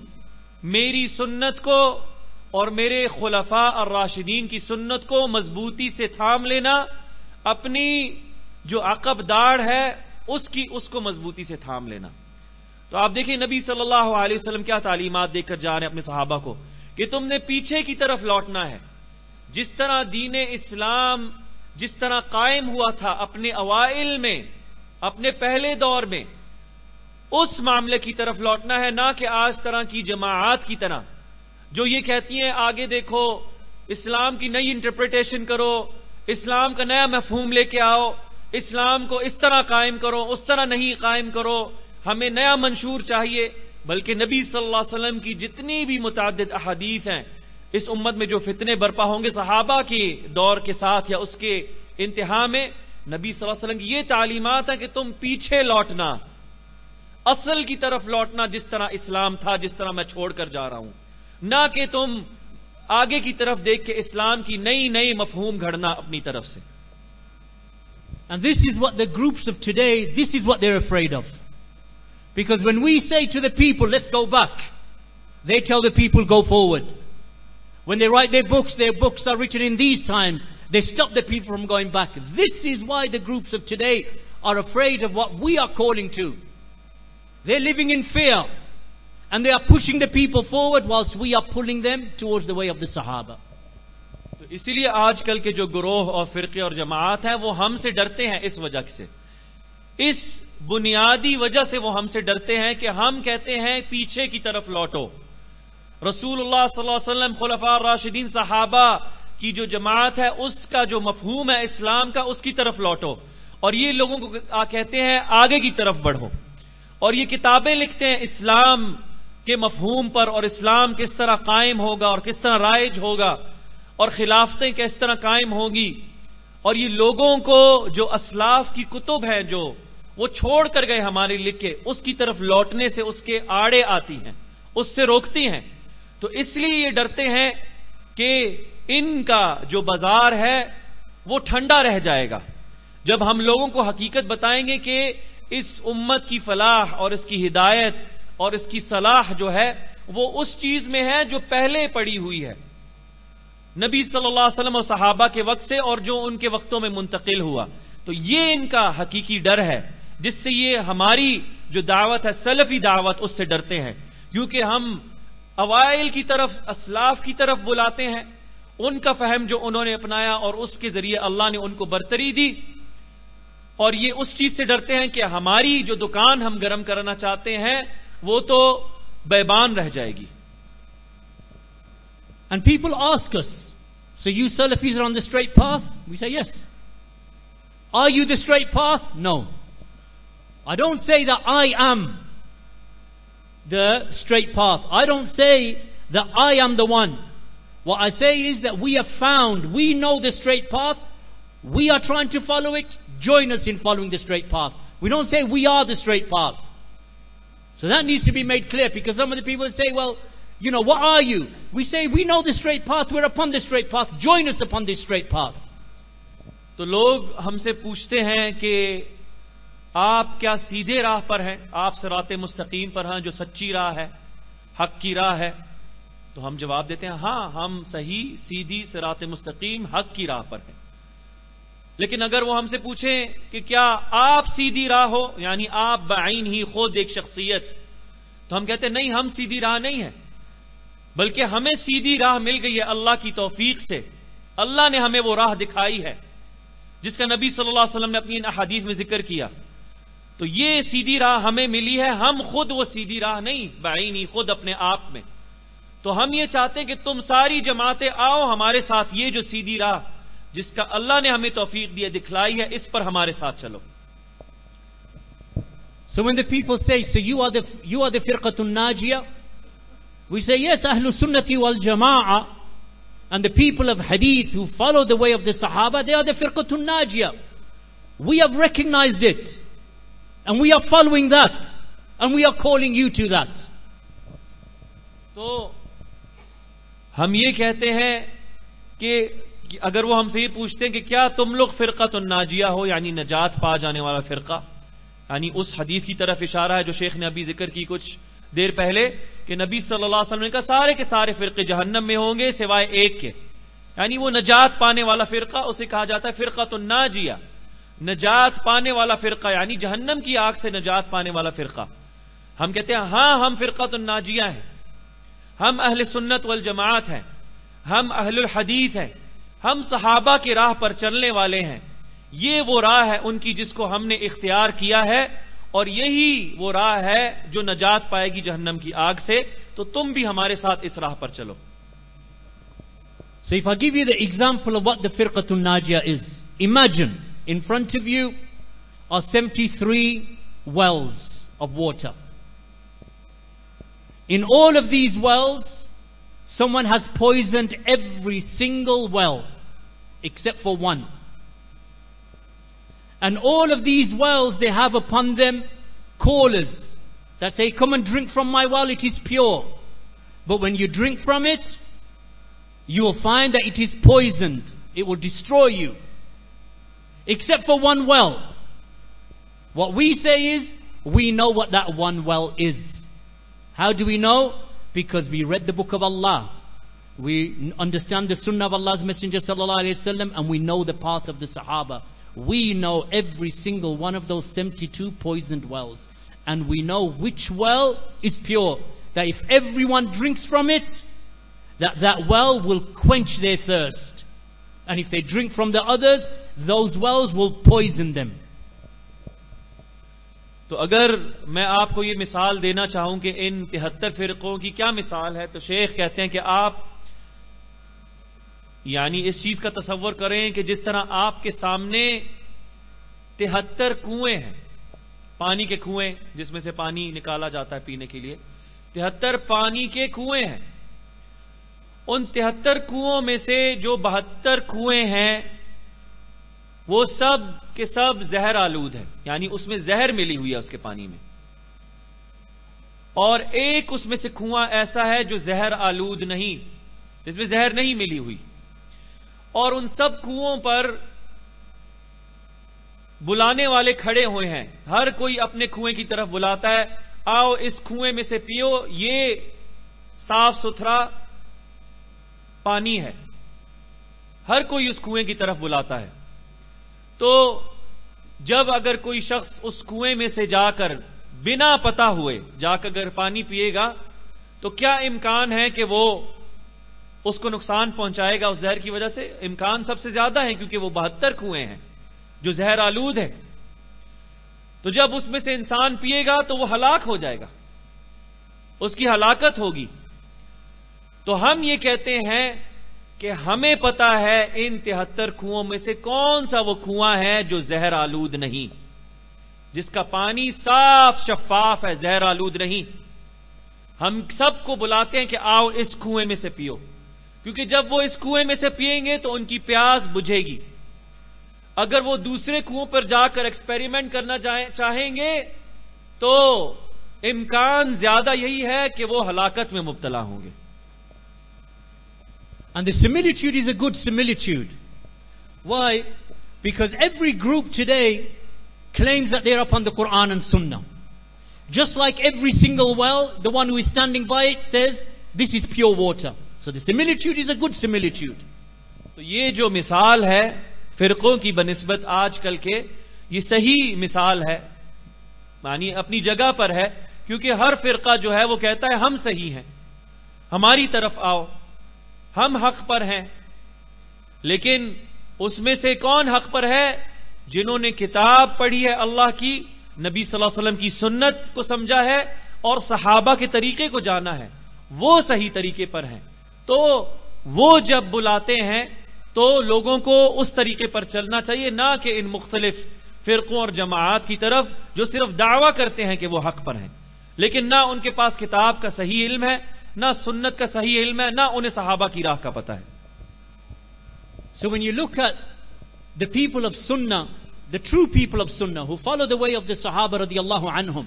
S2: میری سنت کو اور میرے خلفاء الراشدین کی سنت کو مضبوطی سے تھام لینا، اپنی جو عقب داڑھ ہے اس کو مضبوطی سے تھام لینا. تو آپ دیکھیں نبی صلی اللہ علیہ وسلم کیا تعلیمات دے کر جا رہے ہیں اپنے صحابہ کو کہ تم نے پیچھے کی طرف لوٹنا ہے. جس طرح دین اسلام جس طرح قائم ہوا تھا اپنے اوائل میں، اپنے پہلے دور میں، اس معاملے کی طرف لوٹنا ہے، نہ کہ آج طرح کی جماعات کی طرح جو یہ کہتی ہیں آگے دیکھو، اسلام کی نئی انٹرپریٹیشن کرو، اسلام کا نیا مفہوم لے کے آؤ، اسلام کو اس طرح قائم کرو، اس طرح نہیں قائم کرو، ہمیں نیا منشور چاہیے۔ بلکہ نبی صلی اللہ علیہ وسلم کی جتنی بھی متعدد احادیث ہیں، اس امت میں جو فتنے برپا ہوں گے صحابہ کے دور کے ساتھ یا اس کے انتہا میں، نبی صلی اللہ علیہ وسلم کی یہ تعلیمات ہے کہ تم پیچھے لوٹنا، اصل کی طرف لوٹنا، جس طرح اسلام تھا، جس طرح میں چھوڑ کر جا رہا ہوں، نہ کہ تم آگے کی طرف دیکھ کے اسلام کی نئی مفہوم گھڑنا اپنی طرف سے۔
S1: And this is what the groups of today, this is what they're afraid of. Because when we say to the people, let's go back, they tell the people, go forward. When they write their books are written in these times, they stop the people from going back. This is why the groups of today are afraid of what we are calling to. They're living in fear. And they are pushing the people forward whilst we are pulling them towards the way of the Sahaba.
S2: تو اسی لیے آج کل کے جو گروہ اور فرقے اور جماعت ہیں وہ ہم سے ڈرتے ہیں اس وجہ سے، اس بنیادی وجہ سے وہ ہم سے ڈرتے ہیں کہ ہم کہتے ہیں پیچھے کی طرف لوٹو۔ رسول اللہ صلی اللہ علیہ وسلم، خلفاء راشدین، صحابہ کی جو جماعت ہے اس کا جو مفہوم ہے اسلام کا، اس کی طرف لوٹو، اور یہ لوگوں کو کہتے ہیں آگے کی طرف بڑھو، اور یہ کتابیں لکھتے ہیں اسلام کے مفہوم پر، اور اسلام کس طرح قائم ہوگا اور کس طرح رائج ہوگا اور خلافتیں کس طرح قائم ہوگی، اور یہ لوگوں کو جو اسلاف کی کتب ہیں جو وہ چھوڑ کر گئے ہمارے لکھ کے، اس کی طرف لوٹنے سے اس کے آڑے آتی ہیں، اس سے روکتی ہیں۔ تو اس لیے یہ ڈرتے ہیں کہ ان کا جو بازار ہے وہ ٹھنڈا رہ جائے گا جب ہم لوگوں کو حقیقت بتائیں گے کہ اس امت کی فلاح اور اس کی ہدایت اور اس کی صلاح جو ہے وہ اس چیز میں ہے جو پہلے پڑی ہوئی ہے نبی صلی اللہ علیہ وسلم اور صحابہ کے وقت سے، اور جو ان کے وقتوں میں منتقل ہوا۔ تو یہ ان کا حقیقی ڈر ہے جس سے یہ ہماری جو دعوت ہے سلفی دعوت، اس سے ڈرتے ہیں، کیونکہ ہم اوائل کی طرف، اسلاف کی طرف بلاتے ہیں، ان کا فہم جو انہوں نے اپنایا اور اس کے ذریعے اللہ نے ان کو برتری دی، اور یہ اس چیز سے ڈرتے ہیں کہ ہماری جو دکان ہم گرم کرنا چاہتے ہیں وہ تو بیبان رہ جائے گی۔
S1: And people ask us, so you Salafis are on the straight path? We say yes. Are you the straight path? No. I don't say that I am the straight path. I don't say that I am the one. What I say is that we have found, we know the straight path, we are trying to follow it, join us in following the straight path. We don't say we are the straight path. So that needs to be made clear, because some of the people say, well, you know, what are you? We say, we know the straight path, we're upon the straight path, join us upon this straight path.
S2: تو لوگ ہم سے پوچھتے ہیں کہ آپ کیا سیدھے راہ پر ہیں، آپ صراط مستقیم پر ہیں جو سچی راہ ہے، حق کی راہ ہے؟ تو ہم جواب دیتے ہیں ہاں، ہم صحیح سیدھی صراط مستقیم حق کی راہ پر ہیں۔ لیکن اگر وہ ہم سے پوچھیں کہ کیا آپ سیدھی راہ ہو، یعنی آپ بعین ہی خود ایک شخصیت، تو ہم کہتے ہیں نہیں، ہم سیدھی راہ نہیں ہیں، بلکہ ہمیں سیدھی راہ مل گئی ہے اللہ کی توفیق سے۔ اللہ نے ہمیں وہ راہ دکھائی ہے جس کا نبی صلی اللہ علیہ وسلم نے اپنی ان احادیث میں ذکر کیا۔ تو یہ سیدھی راہ ہمیں ملی ہے، ہم خود وہ سیدھی راہ نہیں، بعین ہی خود اپنے آپ میں۔ تو ہم یہ چاہتے ہیں کہ تم ساری جماعتیں آؤ ہمارے ساتھ، یہ جو سیدھی راہ جس کا اللہ نے ہمیں توفیق دی دکھلائی ہے، اس پر ہمارے ساتھ چلو۔
S1: So when the people say, so you are the firqatun najiyah, we say yes, Ahlul Sunnati wal Jama'ah, and the people of Hadith who follow the way of the Sahaba, they are the firqatun najiyah. We have recognized it, and we are following that, and we are calling you to that.
S2: تو ہم یہ کہتے ہیں کہ اگر وہ ہم سے یہ پوچھتے ہیں کہ کیا تم لوگ فرقۃ الناجیہ ہو، یعنی نجات پا جانے والا فرقہ، یعنی اس حدیث کی طرف اشارہ ہے جو شیخ نے ابھی ذکر کی کچھ دیر پہلے کہ نبی صلی اللہ علیہ وسلم نے کہا سارے کے سارے فرقے جہنم میں ہوں گے سوائے ایک کے، یعنی وہ نجات پانے والا فرقہ، اسے کہا جاتا ہے فرقۃ الناجیہ، نجات پانے والا فرقہ، یعنی جہنم کی آگ سے نجات پانے والا فرقہ۔ ہم کہتے ہیں ہاں، ہم فرقۃ الناجیہ ہیں، ہم اہل سنت والجماعت ہیں، ہم اہل الحدیث ہیں، ہم صحابہ کی راہ پر چلنے والے ہیں. یہ وہ راہ ہے ان کی جس کو ہم نے اختیار کیا ہے, اور یہی وہ راہ ہے جو نجات پائے گی جہنم کی آگ سے. تو تم بھی ہمارے ساتھ اس راہ پر چلو.
S1: So if I give you the example of what the Firqatun Najiyah is, imagine in front of you are 73 wells of water. In all of these wells, someone has poisoned every single well except for one. And all of these wells, they have upon them callers that say, come and drink from my well, it is pure. But when you drink from it, you will find that it is poisoned. It will destroy you. Except for one well. What we say is, we know what that one well is. How do we know? Because we read the book of Allah. We understand the sunnah of Allah's Messenger sallallahu alaihi wasallam, and we know the path of the Sahaba. We know every single one of those 72 poisoned wells. And we know which well is pure. That if everyone drinks from it, that well will quench their thirst. And if they drink from the others, those wells will poison them.
S2: تو اگر میں آپ کو یہ مثال دینا چاہوں کہ ان 73 فرقوں کی کیا مثال ہے, تو شیخ کہتے ہیں کہ آپ یعنی اس چیز کا تصور کریں کہ جس طرح آپ کے سامنے 73 کنویں ہیں, پانی کے کنویں جس میں سے پانی نکالا جاتا ہے پینے کے لیے, 73 پانی کے کنویں ہیں. ان 73 کنووں میں سے جو 72 کنویں ہیں وہ سب کے سب زہر آلود ہے, یعنی اس میں زہر ملی ہوئی ہے اس کے پانی میں. اور ایک اس میں سے کنواں ایسا ہے جو زہر آلود نہیں, جس میں زہر نہیں ملی ہوئی. اور ان سب کنووں پر بلانے والے کھڑے ہوئے ہیں, ہر کوئی اپنے کنویں کی طرف بلاتا ہے, آؤ اس کنویں میں سے پیو, یہ صاف ستھرا پانی ہے. ہر کوئی اس کنویں کی طرف بلاتا ہے. تو جب اگر کوئی شخص اس کنویں میں سے جا کر بنا پتہ ہوئے جا کر اگر پانی پیے گا, تو کیا امکان ہے کہ وہ اس کو نقصان پہنچائے گا اس زہر کی وجہ سے؟ امکان سب سے زیادہ ہے, کیونکہ وہ 72 کنویں ہیں جو زہر آلود ہے. تو جب اس میں سے انسان پیے گا تو وہ ہلاک ہو جائے گا, اس کی ہلاکت ہوگی. تو ہم یہ کہتے ہیں کہ ہمیں پتا ہے ان 73 کنووں میں سے کون سا وہ کنواں ہے جو زہر آلود نہیں, جس کا پانی صاف شفاف ہے, زہر آلود نہیں. ہم سب کو بلاتے ہیں کہ آؤ اس کنویں میں سے پیو, کیونکہ جب وہ اس کنویں میں سے پیئیں گے تو ان کی پیاس بجھے گی. اگر وہ دوسرے کنویں پر جا کر ایکسپیریمنٹ کرنا چاہیں گے تو امکان زیادہ یہی ہے کہ وہ ہلاکت میں مبتلا ہوں گے.
S1: And the similitude is a good similitude. Why? Because every group today claims that they're upon the Quran and Sunnah. Just like every single well, the one who is standing by it says, this is pure water. So the similitude is a good similitude.
S2: تو یہ جو مثال ہے فرقوں کی بنسبت آج کل کے, یہ صحیح مثال ہے, یعنی اپنی جگہ پر ہے, کیونکہ ہر فرقہ جو ہے وہ کہتا ہے ہم صحیح ہیں, ہماری طرف آؤ, ہم حق پر ہیں. لیکن اس میں سے کون حق پر ہے؟ جنہوں نے کتاب پڑھی ہے اللہ کی, نبی صلی اللہ علیہ وسلم کی سنت کو سمجھا ہے اور صحابہ کے طریقے کو جانا ہے, وہ صحیح طریقے پر ہیں. تو وہ جب بلاتے ہیں تو لوگوں کو اس طریقے پر چلنا چاہیے, نہ کہ ان مختلف فرقوں اور جماعات کی طرف جو صرف دعویٰ کرتے ہیں کہ وہ حق پر ہیں, لیکن نہ ان کے پاس کتاب کا صحیح علم ہے, نہ سنت کا صحیح علم ہے, نہ انہیں صحابہ کی راہ کا پتہ ہے.
S1: So when you look at the people of Sunnah, the true people of Sunnah who follow the way of the Sahaba radiyallahu anhum,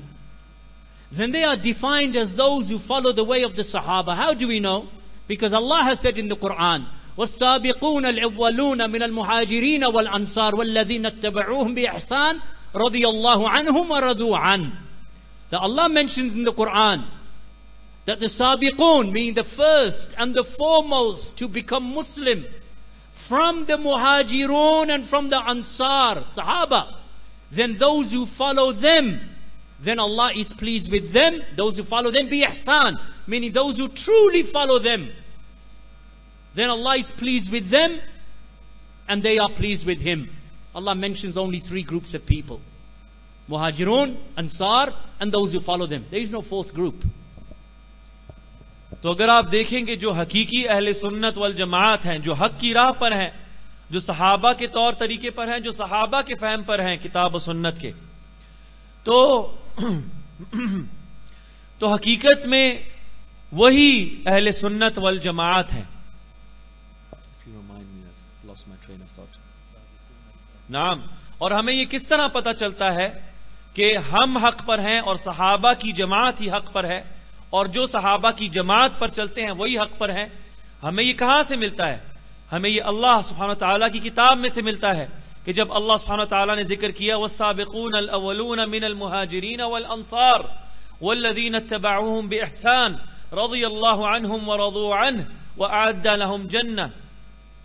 S1: then they are defined as those who follow the way of the Sahaba. How do we know? Because Allah has said in the Quran, وَالسَّابِقُونَ الْأَوَّلُونَ مِنَ الْمُهَاجِرِينَ وَالْأَنصَارِ وَالَّذِينَ اتَّبَعُوهُمْ بِإِحْسَانٍ رَضِيَ اللَّهُ عَنْهُمْ وَرَضُوا عَنْهُ. That Allah mentions in the Quran that the Sabiqun, meaning the first and the foremost to become Muslim from the Muhajirun and from the Ansar, Sahaba, then those who follow them, then Allah is pleased with them. Those who follow them bi ihsan, meaning those who truly follow them, then Allah is pleased with them. and they are pleased with him. Allah mentions only three groups of people: Muhajirun, Ansar, and those who follow them. There is no fourth group.
S2: تو اگر آپ دیکھیں گے جو حقیقی اہل سنت والجماعت ہیں، جو حق کی راہ پر ہیں، جو صحابہ کے طور طریقے پر ہیں، جو صحابہ کے فہم پر ہیں کتاب و سنت کے، تو حقیقت میں وہی اہل سنت والجماعت ہیں. نعم. اور ہمیں یہ کس طرح پتہ چلتا ہے کہ ہم حق پر ہیں اور صحابہ کی جماعت ہی حق پر ہے، اور جو صحابہ کی جماعت پر چلتے ہیں وہی حق پر ہیں؟ ہمیں یہ کہاں سے ملتا ہے؟ ہمیں یہ اللہ سبحانہ وتعالی کی کتاب میں سے ملتا ہے کہ جب اللہ سبحانہ وتعالی نے ذکر کیا والسابقون الاولون من المہاجرین والانصار والذین اتبعوهم بإحسان رضی اللہ عنہم ورضوا عنہ وأعد لهم جنہ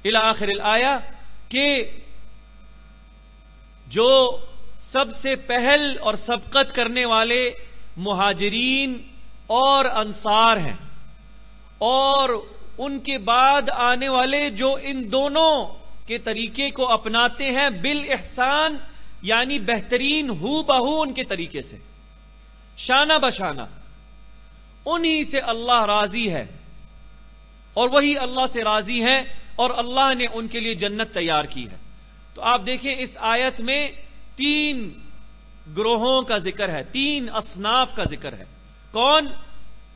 S2: الى آخر الآیہ، کہ جو سب سے پہل اور سبقت کرنے والے مہاجرین اور انصار ہیں، اور ان کے بعد آنے والے جو ان دونوں کے طریقے کو اپناتے ہیں بالاحسان، یعنی بہترین ہو بہو ان کے طریقے سے، شانہ بشانہ، انہی سے اللہ راضی ہے اور وہی اللہ سے راضی ہیں، اور اللہ نے ان کے لیے جنت تیار کی ہے. تو آپ دیکھیں اس آیت میں تین گروہوں کا ذکر ہے، تین اصناف کا ذکر ہے. کون؟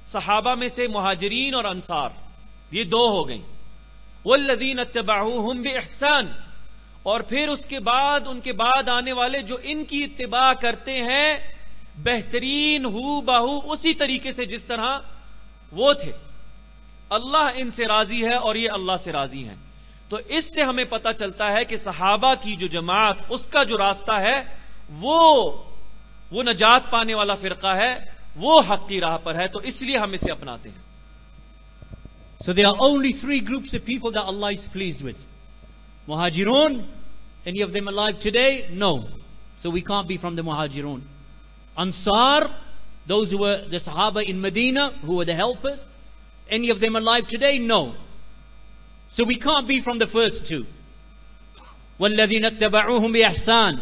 S2: صحابہ میں سے مہاجرین اور انصار، یہ دو ہو گئیں. والذین اتبعوہم بإحسان، اور پھر اس کے بعد ان کے بعد آنے والے جو ان کی اتباع کرتے ہیں بہترین ہو بہو اسی طریقے سے جس طرح وہ تھے. اللہ ان سے راضی ہے اور یہ اللہ سے راضی ہیں. تو اس سے ہمیں پتہ چلتا ہے کہ صحابہ کی جو جماعت، اس کا جو راستہ ہے وہ نجات پانے والا فرقہ ہے، وہ حق کی راہ پر ہے، تو اس لیے ہم اسے اپناتے ہیں.
S1: So there are only three groups of people that Allah is pleased with. Muhajirun, any of them alive today? No. So we can't be from the Muhajirun. Ansar, those who were the Sahaba in Medina, who were the helpers, any of them alive today? No. So we can't be from the first two. وَالَّذِينَ اتَّبَعُوهُمْ بِإِحْسَانٍ.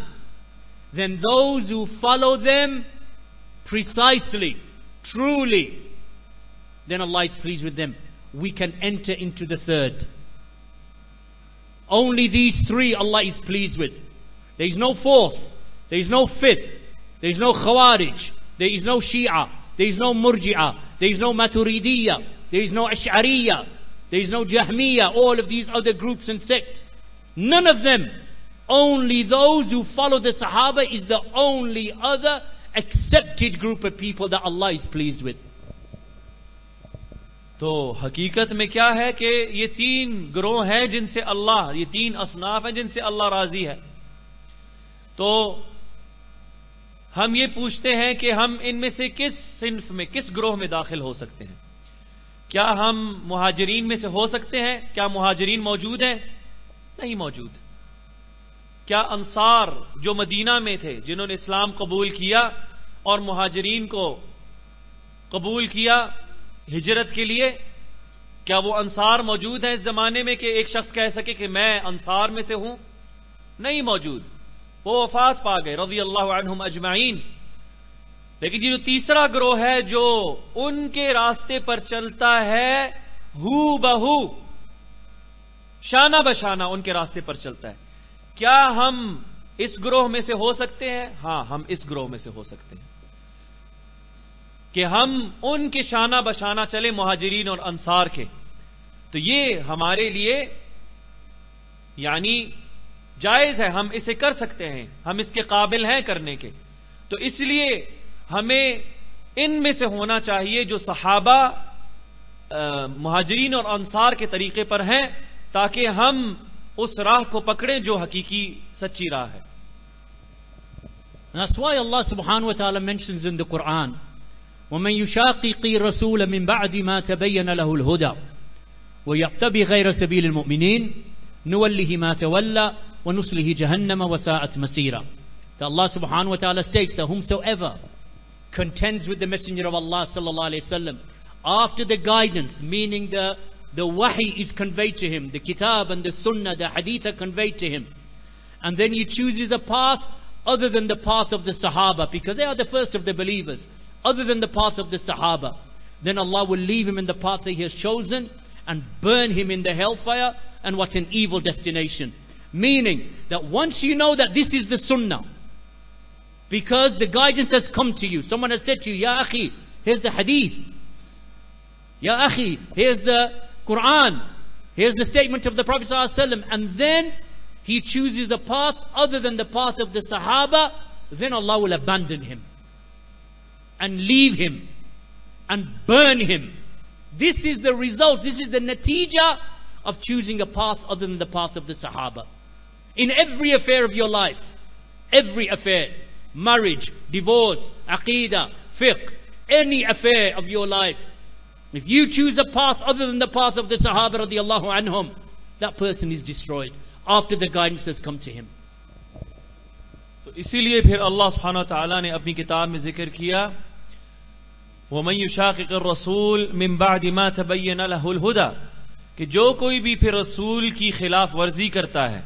S1: Then those who follow them precisely, truly, then Allah is pleased with them. We can enter into the third. Only these three Allah is pleased with. There is no fourth, there is no fifth, there is no Khawarij, there is no Shia, there is no Murji'ah, there is no Maturidiyah, there is no Ash'ariyah, there is no Jahmiyah, all of these other groups and sects. None of them. Only those who follow the Sahaba is the only other accepted group of people that Allah is pleased with.
S2: تو حقیقت میں کیا ہے کہ یہ تین گروہ ہیں جن سے اللہ، یہ تین اصناف ہیں جن سے اللہ راضی ہے. تو ہم یہ پوچھتے ہیں کہ ہم ان میں سے کس صنف میں، کس گروہ میں داخل ہو سکتے ہیں؟ کیا ہم مہاجرین میں سے ہو سکتے ہیں؟ کیا مہاجرین موجود ہیں؟ نہیں موجود. کیا انصار جو مدینہ میں تھے، جنہوں نے اسلام قبول کیا اور مہاجرین کو قبول کیا ہجرت کے لیے، کیا وہ انصار موجود ہیں اس زمانے میں کہ ایک شخص کہہ سکے کہ میں انصار میں سے ہوں؟ نہیں موجود. وہ وفات پا گئے رضی اللہ عنہم اجمعین. لیکن یہ جو تیسرا گروہ ہے جو ان کے راستے پر چلتا ہے، ہو بہو، شانہ بشانہ ان کے راستے پر چلتا ہے، کیا ہم اس گروہ میں سے ہو سکتے ہیں؟ ہاں، ہم اس گروہ میں سے ہو سکتے ہیں کہ ہم ان کے شانہ بشانہ چلے، مہاجرین اور انصار کے. تو یہ ہمارے لیے یعنی جائز ہے، ہم اسے کر سکتے ہیں، ہم اس کے قابل ہیں کرنے کے. تو اس لیے ہمیں ان میں سے ہونا چاہیے جو صحابہ مہاجرین اور انصار کے طریقے پر ہیں، تاکہ ہم اس راہ کو پکڑیں جو حقیقی سچی راہ ہے.
S1: That's why Allah subhanahu wa ta'ala mentions in the Quran, وَمَنْ يُشَاقِقِ الرَّسُولَ مِنْ بَعْدِ مَا تَبَيَّنَ لَهُ الْهُدَى وَيَقْتَبِ غَيْرَ سَبِيلِ الْمُؤْمِنِينَ نُوَلِّهِ مَا تَوَلَّى وَنُصْلِهِ جَهَنَّمَ وَسَاءَتْ مَصِيرًا. That Allah subhanahu wa ta'ala states that whomsoever contends with the Messenger of Allah sallallahu alayhi wa sallam after the guidance, meaning the the wahi is conveyed to him, the kitab and the sunnah, the hadith are conveyed to him. And then he chooses a path other than the path of the Sahaba, because they are the first of the believers, other than the path of the Sahaba. Then Allah will leave him in the path that he has chosen and burn him in the hellfire, and what an evil destination. Meaning that once you know that this is the sunnah, because the guidance has come to you, someone has said to you, Ya akhi, here's the hadith. Ya akhi, here's the Quran. Here's the statement of the Prophet ﷺ. And then he chooses a path other than the path of the Sahaba, then Allah will abandon him and leave him and burn him. This is the result, this is the natija of choosing a path other than the path of the Sahaba. In every affair of your life, every affair, marriage, divorce, aqeedah, fiqh, any affair of your life, if you choose a path other than the path of the Sahaba radiallahu anhum, that person is destroyed after the guidance has come to him.
S2: تو اسی لیے پھر اللہ سبحانہ وتعالی نے اپنی کتاب میں ذکر کیا وَمَن يُشَاقِقِ الرَّسُولِ مِن بَعْدِ مَا تَبَيَّنَ لَهُ الْهُدَى کہ جو کوئی بھی پھر رسول کی خلاف ورزی کرتا ہے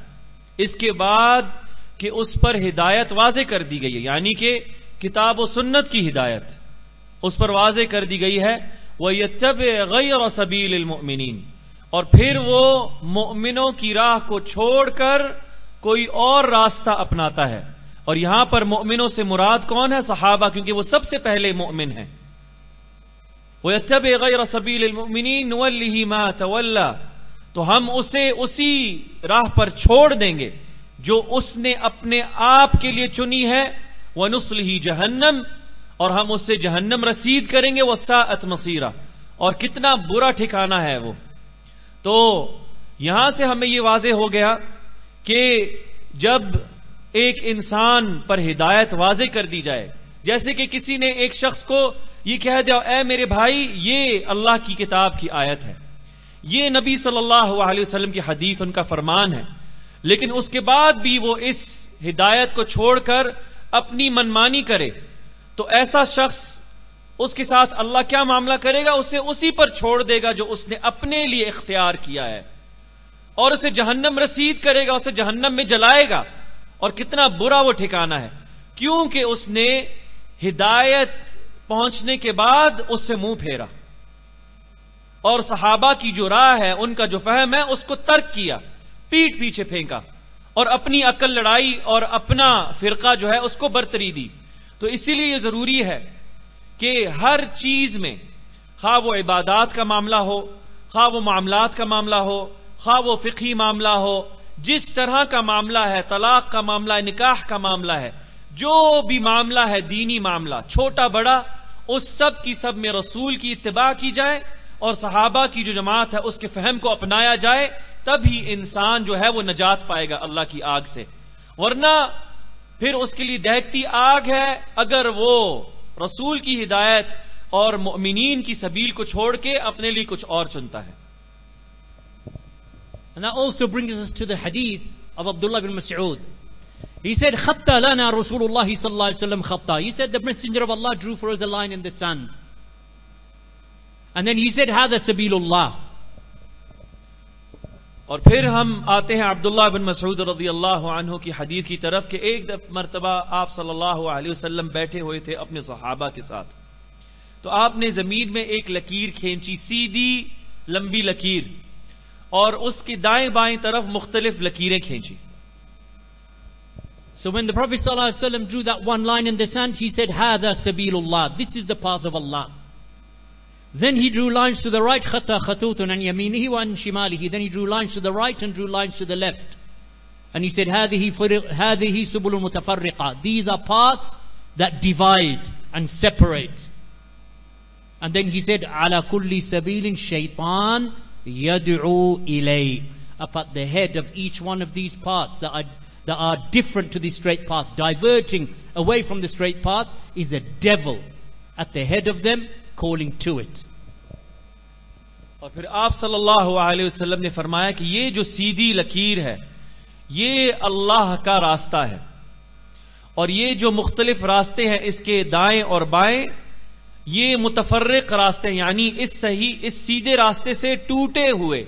S2: اس کے بعد کہ اس پر ہدایت واضح کر دی گئی ہے، یعنی کہ کتاب و سنت کی ہدایت اس پر واضح کر دی گئی ہے، وَيَتَّبِعْ غَيْرَ سَبِيلِ الْمُؤْمِنِينَ اور پھر وہ مؤمنوں کی راہ کو چھوڑ کر کوئی اور راستہ اپناتا ہے. اور یہاں پر مؤمنوں سے مراد کون ہے؟ صحابہ، کیونکہ وہ سب سے پہلے مؤمن ہیں. وَيَتَّبِعْ غَيْرَ سَبِيلِ الْمُؤْمِنِينَ نُوَلِّهِ مَا تَوَلَّى تو ہم اسے اسی راہ پر چھوڑ دیں گے جو اس نے اپنے آپ کے لیے چنی ہے، وَنُصْلِهِ جَهَنَّمَ اور ہم اس سے جہنم رسید کریں گے، وَسَاءَتْ مَصِيرًا اور کتنا برا ٹھکانہ ہے وہ. تو یہاں سے ہمیں یہ واضح ہو گیا کہ جب ایک انسان پر ہدایت واضح کر دی جائے، جیسے کہ کسی نے ایک شخص کو یہ کہہ دیا اے میرے بھائی یہ اللہ کی کتاب کی آیت ہے، یہ نبی صلی اللہ علیہ وسلم کی حدیث ان کا فرمان ہے، لیکن اس کے بعد بھی وہ اس ہدایت کو چھوڑ کر اپنی منمانی کرے، تو ایسا شخص اس کے ساتھ اللہ کیا معاملہ کرے گا؟ اسے اسی پر چھوڑ دے گا جو اس نے اپنے لیے اختیار کیا ہے، اور اسے جہنم رسید کرے گا، اسے جہنم میں جلائے گا. اور کتنا برا وہ ٹھکانہ ہے، کیونکہ اس نے ہدایت پہنچنے کے بعد اس سے منہ پھیرا اور صحابہ کی جو راہ ہے، ان کا جو فہم ہے، اس کو ترک کیا، پیٹ پیچھے پھینکا اور اپنی عقل لڑائی اور اپنا فرقہ جو ہے اس کو برتری دی. تو اسی لیے یہ ضروری ہے کہ ہر چیز میں، خواہ وہ عبادات کا معاملہ ہو، خواہ وہ معاملات کا معاملہ ہو، خواہ وہ فقہی معاملہ ہو، جس طرح کا معاملہ ہے، طلاق کا معاملہ ہے، نکاح کا معاملہ ہے، جو بھی معاملہ ہے دینی معاملہ، چھوٹا بڑا، اس سب کی سب میں رسول کی اتباع کی جائے اور صحابہ کی جو جماعت ہے اس کے فہم کو اپنایا جائے، تب ہی انسان جو ہے وہ نجات پائے گا اللہ کی آگ سے. ورنہ پھر اس کے لیے دہتی آگ ہے اگر وہ رسول کی ہدایت اور مؤمنین کی سبیل کو چھوڑ کے اپنے لیے کچھ اور چنتا ہے.
S1: And that also brings us to the hadith of Abdullah bin Mas'ud. He said, "Khatta lana Rasulullah sallallahu alaihi wasallam khatta." He said, the Messenger of Allah drew for us a line in the sand. And then he said, "Hada sabilullah."
S2: اور پھر ہم آتے ہیں عبداللہ بن مسعود رضی اللہ عنہ کی حدیث کی طرف کہ ایک مرتبہ آپ صلی اللہ علیہ وسلم بیٹھے ہوئے تھے اپنے صحابہ کے ساتھ، تو آپ نے زمین میں ایک لکیر کھینچی، سیدھی لمبی لکیر، اور اس کی دائیں بائیں طرف مختلف لکیریں کھینچی.
S1: So when the Prophet ﷺ drew that one line in the sand, he said, "Hada sabilullah." This is the path of Allah. Then he drew lines to the right, khata khatutun an yaminihi wa an shimalihi. Then he drew lines to the right and drew lines to the left. And he said, "Hadihi subulun mutafarriqa." These are paths that divide and separate. And then he said, "Ala kulli sabilin shaytan yad'u ilay." Up at the head of each one of these paths that are different to the straight path, diverging away from the straight path, is a devil at the head of them, calling to it.
S2: اور پھر آپ صلی اللہ علیہ وسلم نے فرمایا کہ یہ جو سیدھی لکیر ہے یہ اللہ کا راستہ ہے، اور یہ جو مختلف راستے ہیں اس کے دائیں اور بائیں یہ متفرق راستے یعنی اس سیدھے راستے سے ٹوٹے ہوئے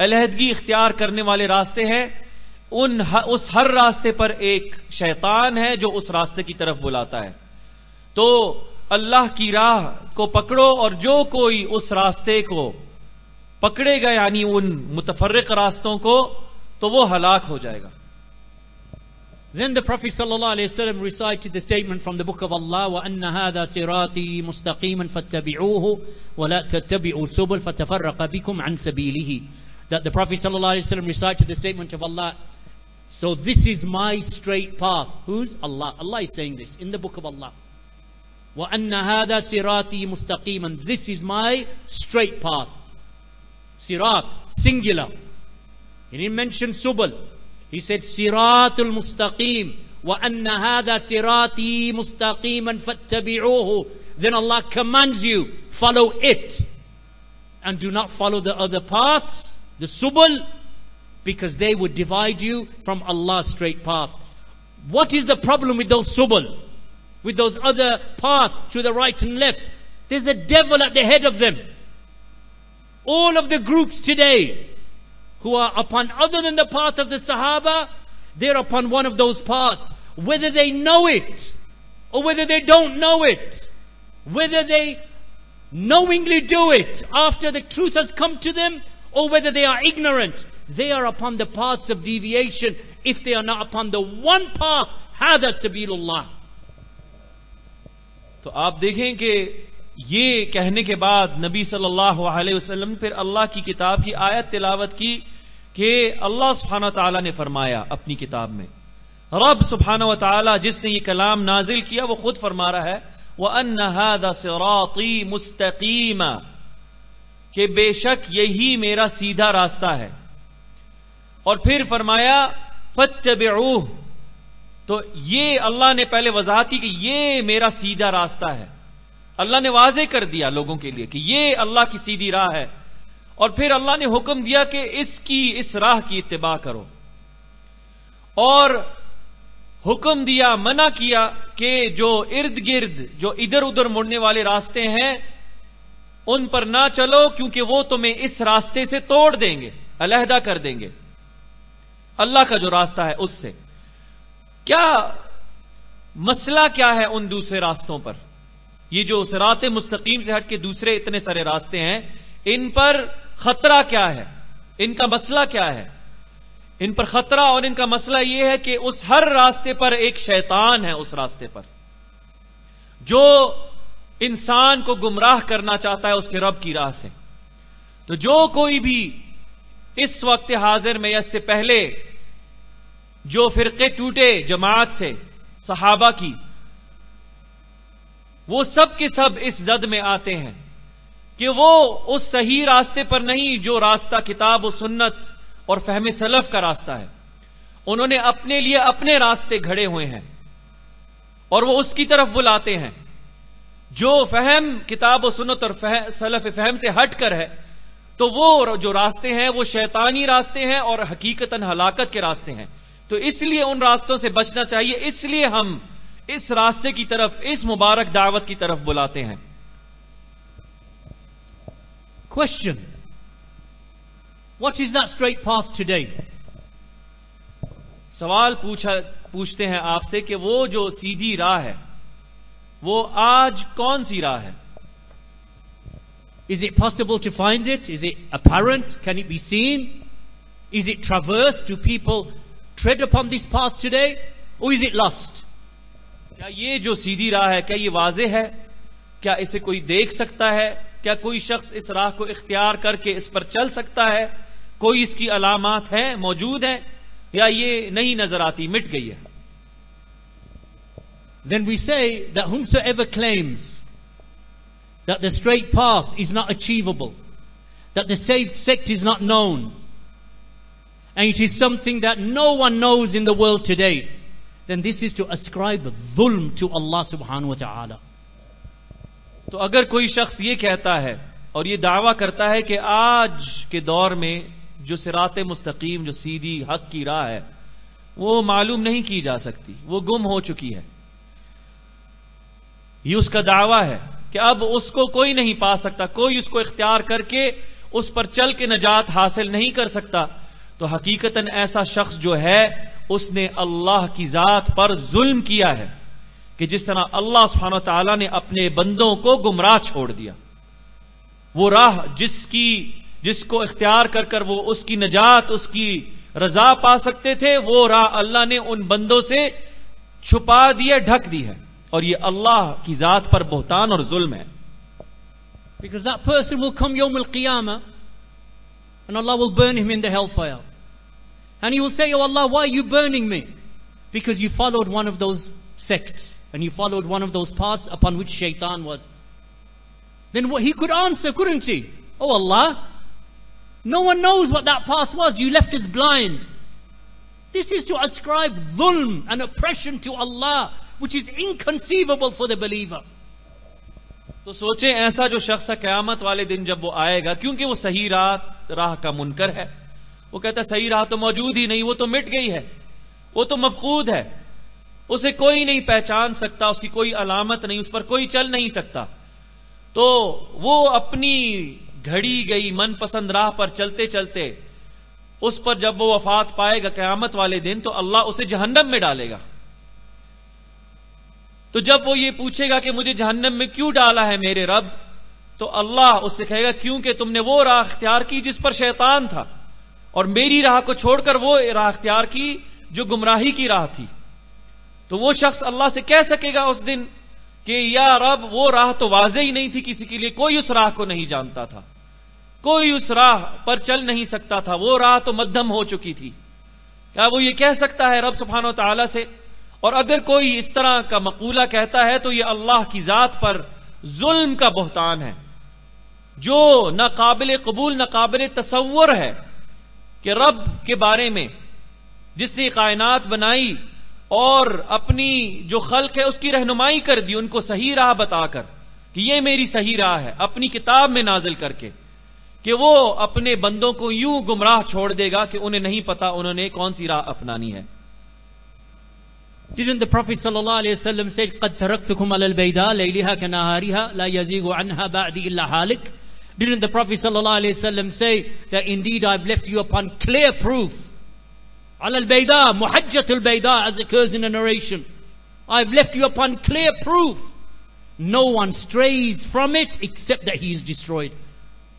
S2: علیحدگی اختیار کرنے والے راستے ہیں. اس ہر راستے پر ایک شیطان ہے جو اس راستے کی طرف بلاتا ہے. تو اللہ کی راہ کو پکڑو، اور جو کوئی اس راستے کو پکڑے گا یعنی ان متفرق راستوں کو، تو وہ ہلاک ہو جائے گا.
S1: Then the Prophet ﷺ recited the statement from the book of Allah, وَأَنَّ هَذَا صِرَاطِي مُسْتَقِيمًا فَاتَّبِعُوهُ وَلَا تَتَّبِعُوا السُّبُلَ فَتَفَرَّقَ بِكُمْ عَنْ سَبِيلِهِ. That the Prophet ﷺ recited the statement of Allah. So this is my straight path. Who's? Allah. Allah is saying this in the book of Allah. وَأَنَّ هَذَا صِرَاطِي مُسْتَقِيمًا. This is my straight path. Sirat, singular. He didn't mention subul. He said Siratul Mustaqim. وَأَنَّ هَذَا صِرَاطِي مُسْتَقِيمًا فَاتَّبِعُوهُ. Then Allah commands you, follow it. And do not follow the other paths, the subul, because they would divide you from Allah's straight path. What is the problem with those subul? With those other paths to the right and left? There's the devil at the head of them. All of the groups today who are upon other than the path of the Sahaba, they're upon one of those paths. Whether they know it or whether they don't know it, whether they knowingly do it after the truth has come to them or whether they are ignorant, they are upon the paths of deviation if they are not upon the one path. هذا سبيل الله.
S2: تو آپ دیکھیں کہ یہ کہنے کے بعد نبی صلی اللہ علیہ وسلم پھر اللہ کی کتاب کی آیت تلاوت کی کہ اللہ سبحانہ و تعالیٰ نے فرمایا اپنی کتاب میں، رب سبحانہ و تعالیٰ جس نے یہ کلام نازل کیا وہ خود فرما رہا ہے وَأَنَّ هَذَا صِرَاطِي مُسْتَقِيمًا، کہ بے شک یہی میرا سیدھا راستہ ہے. اور پھر فرمایا فَاتَّبِعُوهُ، تو یہ اللہ نے پہلے وضاحت کی کہ یہ میرا سیدھا راستہ ہے. اللہ نے واضح کر دیا لوگوں کے لیے کہ یہ اللہ کی سیدھی راہ ہے، اور پھر اللہ نے حکم دیا کہ اس راہ کی اتباع کرو، اور حکم دیا، منع کیا کہ جو ارد گرد جو ادھر ادھر مڑنے والے راستے ہیں ان پر نہ چلو، کیونکہ وہ تمہیں اس راستے سے توڑ دیں گے، علیحدہ کر دیں گے اللہ کا جو راستہ ہے اس سے. کیا مسئلہ کیا ہے ان دوسرے راستوں پر؟ یہ جو صراط مستقیم سے ہٹ کے دوسرے اتنے سارے راستے ہیں، ان پر خطرہ کیا ہے، ان کا مسئلہ کیا ہے؟ ان پر خطرہ اور ان کا مسئلہ یہ ہے کہ اس ہر راستے پر ایک شیطان ہے، اس راستے پر جو انسان کو گمراہ کرنا چاہتا ہے اس کے رب کی راہ سے. تو جو کوئی بھی اس وقت حاضر میں یا اس سے پہلے جو فرقے ٹوٹے جماعت سے صحابہ کی، وہ سب کے سب اس زد میں آتے ہیں کہ وہ اس صحیح راستے پر نہیں جو راستہ کتاب و سنت اور فہم سلف کا راستہ ہے. انہوں نے اپنے لیے اپنے راستے گھڑے ہوئے ہیں اور وہ اس کی طرف بلاتے ہیں جو فہم کتاب و سنت اور سلف فہم سے ہٹ کر ہے. تو وہ جو راستے ہیں وہ شیطانی راستے ہیں اور حقیقتاً ہلاکت کے راستے ہیں. تو اس لیے ان راستوں سے بچنا چاہیے، اس لیے ہم اس راستے کی طرف، اس مبارک دعوت کی طرف بلاتے ہیں.
S1: Question: What is that straight path today?
S2: سوال پوچھتے ہیں آپ سے کہ وہ جو سیدھی راہ ہے وہ آج کون سی راہ ہے؟
S1: Is it possible to find it? Is it apparent? Can it be seen? Is it traversed? Do people tread upon this path today? Or is it lost?
S2: کیا یہ جو سیدھی راہ ہے کیا یہ واضح ہے؟ کیا اسے کوئی دیکھ سکتا ہے؟ کیا کوئی شخص اس راہ کو اختیار کر کے اس پر چل سکتا ہے؟ کوئی اس کی علامات ہیں، موجود ہیں، یا یہ نہیں نظر آتی، مٹ گئی ہے؟
S1: Then we say that whomsoever claims that the straight path is not achievable, that the saved sect is not known, and it is something that no one knows in the world today, then this is to ascribe dhulm to Allah subhanahu wa ta'ala.
S2: تو اگر کوئی شخص یہ کہتا ہے اور یہ دعویٰ کرتا ہے کہ آج کے دور میں جو صراط مستقیم، جو سیدھی حق کی راہ ہے، وہ معلوم نہیں کی جا سکتی، وہ گم ہو چکی ہے، یہ اس کا دعویٰ ہے کہ اب اس کو کوئی نہیں پا سکتا، کوئی اس کو اختیار کر کے اس پر چل کے نجات حاصل نہیں کر سکتا، تو حقیقتاً ایسا شخص جو ہے اس نے اللہ کی ذات پر ظلم کیا ہے، کہ جس طرح اللہ سبحانہ و تعالیٰ نے اپنے بندوں کو گمراہ چھوڑ دیا. وہ راہ جس کو اختیار کر کر وہ اس کی نجات، اس کی رضا پا سکتے تھے، وہ راہ اللہ نے ان بندوں سے چھپا دی ہے، ڈھک دی ہے، اور یہ اللہ کی ذات پر بہتان اور ظلم ہے.
S1: Because that person will come Yawm al-Qiyamah and Allah will burn him in the hellfire. And he will say, "Oh Allah, why are you burning me?" Because you followed one of those sects and you followed one of those paths upon which shaitan was. Then he could answer, couldn't he? "Oh Allah, no one knows what that path was. You left us blind." This is to ascribe dhulm and oppression to Allah, which is inconceivable for the believer.
S2: تو سوچیں ایسا جو شخص قیامت والے دن جب وہ آئے گا، کیونکہ وہ صحیح راہ کا منکر ہے، وہ کہتا ہے صحیح راہ تو موجود ہی نہیں، وہ تو مٹ گئی ہے، وہ تو مفقود ہے، اسے کوئی نہیں پہچان سکتا، اس کی کوئی علامت نہیں، اس پر کوئی چل نہیں سکتا. تو وہ اپنی گھڑی گئی من پسند راہ پر چلتے چلتے اس پر جب وہ وفات پائے گا قیامت والے دن، تو اللہ اسے جہنم میں ڈالے گا. تو جب وہ یہ پوچھے گا کہ مجھے جہنم میں کیوں ڈالا ہے میرے رب، تو اللہ اس سے کہے گا کیونکہ تم نے وہ راہ اختیار کی جس پر شیطان تھا، اور میری راہ کو چھوڑ کر وہ راہ اختیار کی جو گمراہی کی راہ تھی. تو وہ شخص اللہ سے کہہ سکے گا اس دن کہ یا رب وہ راہ تو واضح ہی نہیں تھی کسی کے لیے، کوئی اس راہ کو نہیں جانتا تھا، کوئی اس راہ پر چل نہیں سکتا تھا، وہ راہ تو مدھم ہو چکی تھی. کیا وہ یہ کہہ سکتا ہے رب سبحانہ و تعالیٰ سے؟ اور اگر کوئی اس طرح کا مقولہ کہتا ہے تو یہ اللہ کی ذات پر ظلم کا بہتان ہے، جو نہ قابل قبول نہ قابل تصور ہے کہ رب کے بارے میں جس نے کائنات بنائی اور اپنی جو خلق ہے اس کی رہنمائی کر دی، ان کو صحیح راہ بتا کر کہ یہ میری صحیح راہ ہے، اپنی کتاب میں نازل کر کے، کہ وہ اپنے بندوں کو یوں گمراہ چھوڑ دے گا کہ انہیں نہیں پتا انہوں نے کون سی راہ اپنانی ہے.
S1: Didn't the Prophet sallallahu alaihi wasallam say, "Qad taraktukum ala al-bayda layliha ka nahariha la yazigu anha ba'di illa halik"? Didn't the Prophet sallallahu alaihi wasallam say that indeed I've left you upon clear proof? Ala al-bayda, muhajjat al-bayda, as occurs in a narration. I've left you upon clear proof. No one strays from it except that he is destroyed.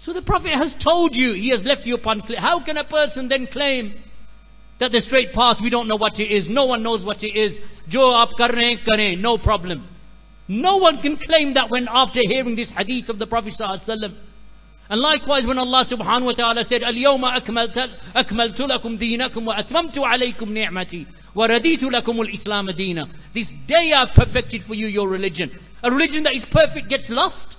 S1: So the Prophet has told you, he has left you upon clear. How can a person then claim that the straight path, we don't know what it is, no one knows what it is, jo aap kar rahe hain, kare, no problem. No one can claim that when after hearing this hadith of the Prophet sallallahu alaihi wasallam. And likewise when Allah subhanahu wa ta'ala said, "Al-yawma akmaltu lakum deenakum wa atmamtu alaykum ni'mati wa raditu lakum al-islam deena." This day I've perfected for you your religion. A religion that is perfect gets lost.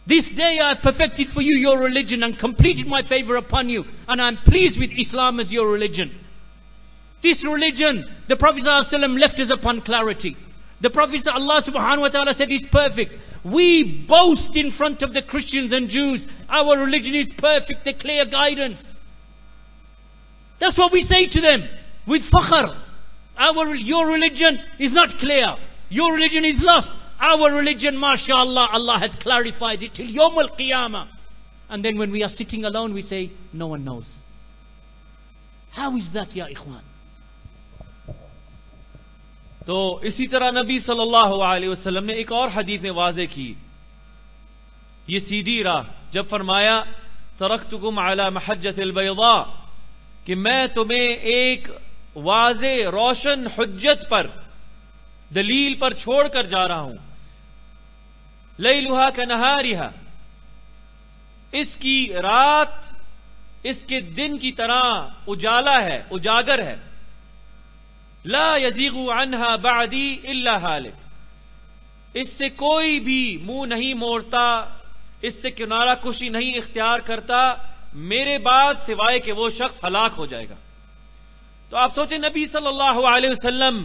S1: This day I have perfected for you your religion and completed my favor upon you, and I'm pleased with Islam as your religion. This religion, the Prophet ﷺ left us upon clarity. The Prophet Allah subhanahu wa ta'ala said is perfect. We boast in front of the Christians and Jews, our religion is perfect, the clear guidance. That's what we say to them with fakhr. Your religion is not clear. Your religion is lost. Our religion, mashallah, Allah has clarified it till Yawm al-Qiyamah. And then when we are sitting alone, we say, no one knows. How is that, ya ikhwan?
S2: تو اسی طرح نبی صلی اللہ علیہ وسلم نے ایک اور حدیث میں واضح کی یہ سیدھی راہ، جب فرمایا ترکتکم علی محجۃ البیضاء، کہ میں تمہیں ایک واضح روشن حجت پر، دلیل پر چھوڑ کر جا رہا ہوں. لیلھا کنہارھا، اس کی رات اس کے دن کی طرح اجالا ہے، اجاگر ہے. لا یزیغ عنہا بعدی الا ہالک، اس سے کوئی بھی منہ نہیں موڑتا، اس سے کنارہ کشی نہیں اختیار کرتا میرے بعد سوائے کہ وہ شخص ہلاک ہو جائے گا. تو آپ سوچیں نبی صلی اللہ علیہ وسلم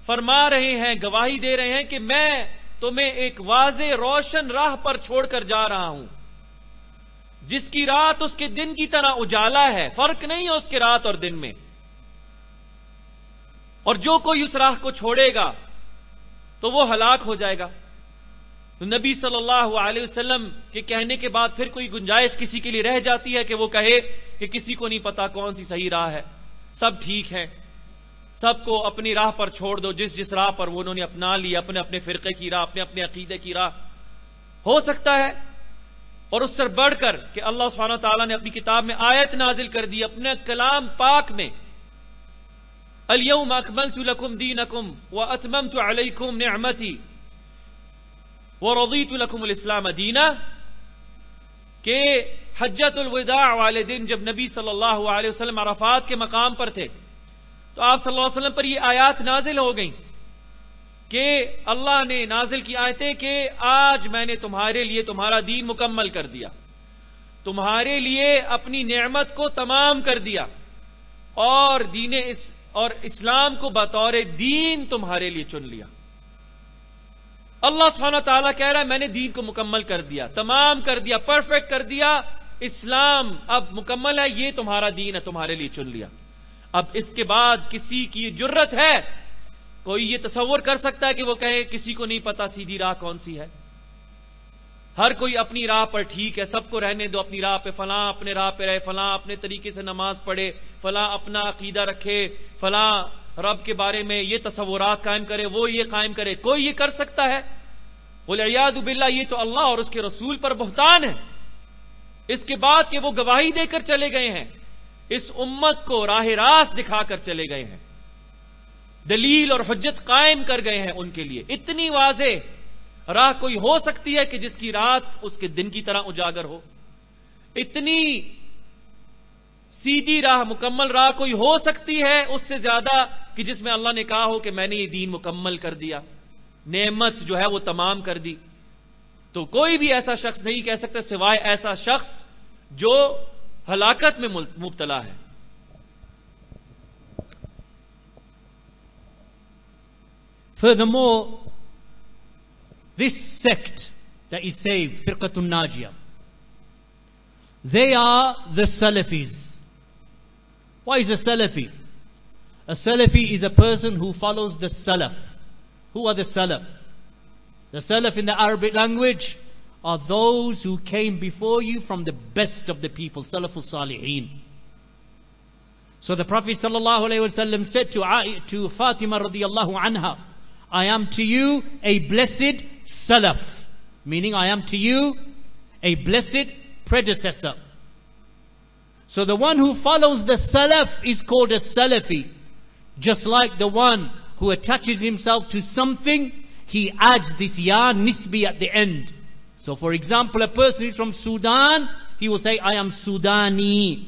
S2: فرما رہے ہیں، گواہی دے رہے ہیں کہ میں تمہیں ایک واضح روشن راہ پر چھوڑ کر جا رہا ہوں، جس کی رات اس کے دن کی طرح اجالا ہے، فرق نہیں ہے اس کے رات اور دن میں. اور جو کوئی اس راہ کو چھوڑے گا تو وہ ہلاک ہو جائے گا. تو نبی صلی اللہ علیہ وسلم کے کہنے کے بعد پھر کوئی گنجائش کسی کے لیے رہ جاتی ہے کہ وہ کہے کہ کسی کو نہیں پتا کون سی صحیح راہ ہے, سب ٹھیک ہے, سب کو اپنی راہ پر چھوڑ دو, جس راہ پر وہ انہوں نے اپنا لی, اپنے اپنے فرقے کی راہ, اپنے اپنے عقیدے کی راہ. ہو سکتا ہے. اور اس سے بڑھ کر کہ اللہ سبحانہ تعالیٰ نے اپنی کتاب میں آیت نازل کر دی, اپنے کلام پاک میں, اليوم اکملت لکم دینکم واتممت علیکم نعمتی ورضیت لکم الاسلام دینا, کہ حجۃ الوداع والے دن جب نبی صلی اللہ علیہ وسلم عرفات کے مقام پر تھے تو آپ صلی اللہ علیہ وسلم پر یہ آیات نازل ہو گئیں کہ اللہ نے نازل کی آیتیں کہ آج میں نے تمہارے لیے تمہارا دین مکمل کر دیا, تمہارے لیے اپنی نعمت کو تمام کر دیا, اور اور اسلام کو بطور دین تمہارے لیے چن لیا. اللہ سبحانہ تعالیٰ کہہ رہا ہے میں نے دین کو مکمل کر دیا, تمام کر دیا, پرفیکٹ کر دیا, اسلام اب مکمل ہے, یہ تمہارا دین ہے, تمہارے لیے چن لیا. اب اس کے بعد کسی کی جرت ہے, کوئی یہ تصور کر سکتا ہے کہ وہ کہے کسی کو نہیں پتا سیدھی راہ کون سی ہے, ہر کوئی اپنی راہ پر ٹھیک ہے, سب کو رہنے دو اپنی راہ پہ, فلاں اپنے راہ پہ رہے, فلاں اپنے طریقے سے نماز پڑھے, فلاں اپنا عقیدہ رکھے, فلاں رب کے بارے میں یہ تصورات قائم کرے, وہ یہ قائم کرے. کوئی یہ کر سکتا ہے؟ والعیاذ باللہ, یہ تو اللہ اور اس کے رسول پر بہتان ہے. اس کے بعد کہ وہ گواہی دے کر چلے گئے ہیں, اس امت کو راہ راست دکھا کر چلے گئے ہیں, دلیل اور حجت قائم کر گئے ہیں ان کے لیے. اتنی واضح راہ کوئی ہو سکتی ہے کہ جس کی رات اس کے دن کی طرح اجاگر ہو؟ اتنی سیدھی راہ, مکمل راہ کوئی ہو سکتی ہے اس سے زیادہ کہ جس میں اللہ نے کہا ہو کہ میں نے یہ دین مکمل کر دیا, نعمت جو ہے وہ تمام کر دی؟ تو کوئی بھی ایسا شخص نہیں کہہ سکتا سوائے ایسا شخص جو ہلاکت میں مبتلا ہے.
S1: Furthermore, this sect that is saved, Firqatun Najiyah, they are the Salafis. What is a Salafi? A Salafi is a person who follows the Salaf. Who are the Salaf? The Salaf in the Arabic language are those who came before you from the best of the people, Salafus Salihin. So the Prophet sallallahu alaihi wasallam said to Fatima radiyallahu anha, I am to you a blessed Salaf, meaning I am to you a blessed predecessor. So the one who follows the Salaf is called a Salafi. Just like the one who attaches himself to something, he adds this ya nisbi at the end. So for example, a person is from Sudan, he will say, I am Sudani,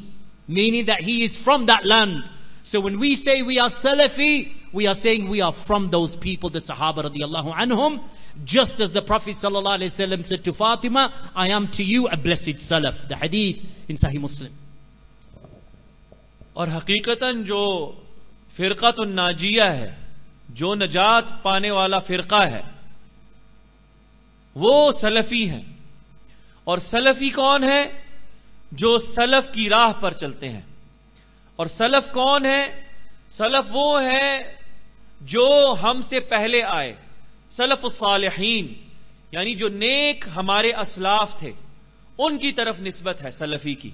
S1: meaning that he is from that land. So when we say we are Salafi, we are saying we are from those people, the Sahaba radiallahu anhum. Just as the Prophet sallallahu alaihi wasallam said to Fatima, I am to you a blessed Salaf. The hadith in Sahih Muslim.
S2: اور حقیقتاً جو فرقۃ الناجیہ ہے, جو نجات پانے والا فرقہ ہے, وہ سلفی ہیں. اور سلفی کون ہے؟ جو سلف کی راہ پر چلتے ہیں. اور سلف کون ہے؟ سلف وہ ہے جو ہم سے پہلے آئے, سلف الصالحین, یعنی جو نیک ہمارے اسلاف تھے, ان کی طرف نسبت ہے سلفی کی.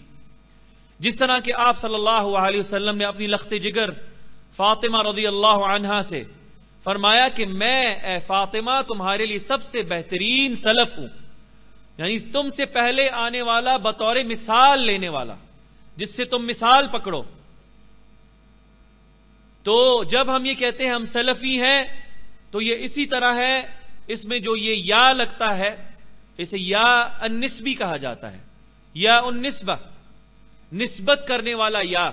S2: جس طرح کہ آپ صلی اللہ علیہ وسلم نے اپنی لخت جگر فاطمہ رضی اللہ عنہا سے فرمایا کہ میں اے فاطمہ تمہارے لیے سب سے بہترین سلف ہوں, یعنی تم سے پہلے آنے والا بطور مثال لینے والا, جس سے تم مثال پکڑو. تو جب ہم یہ کہتے ہیں ہم سلفی ہیں تو یہ اسی طرح ہے, اس میں جو یہ یا لگتا ہے اسے یا النسبی کہا جاتا ہے, یا النسبہ, نسبت کرنے والا یا.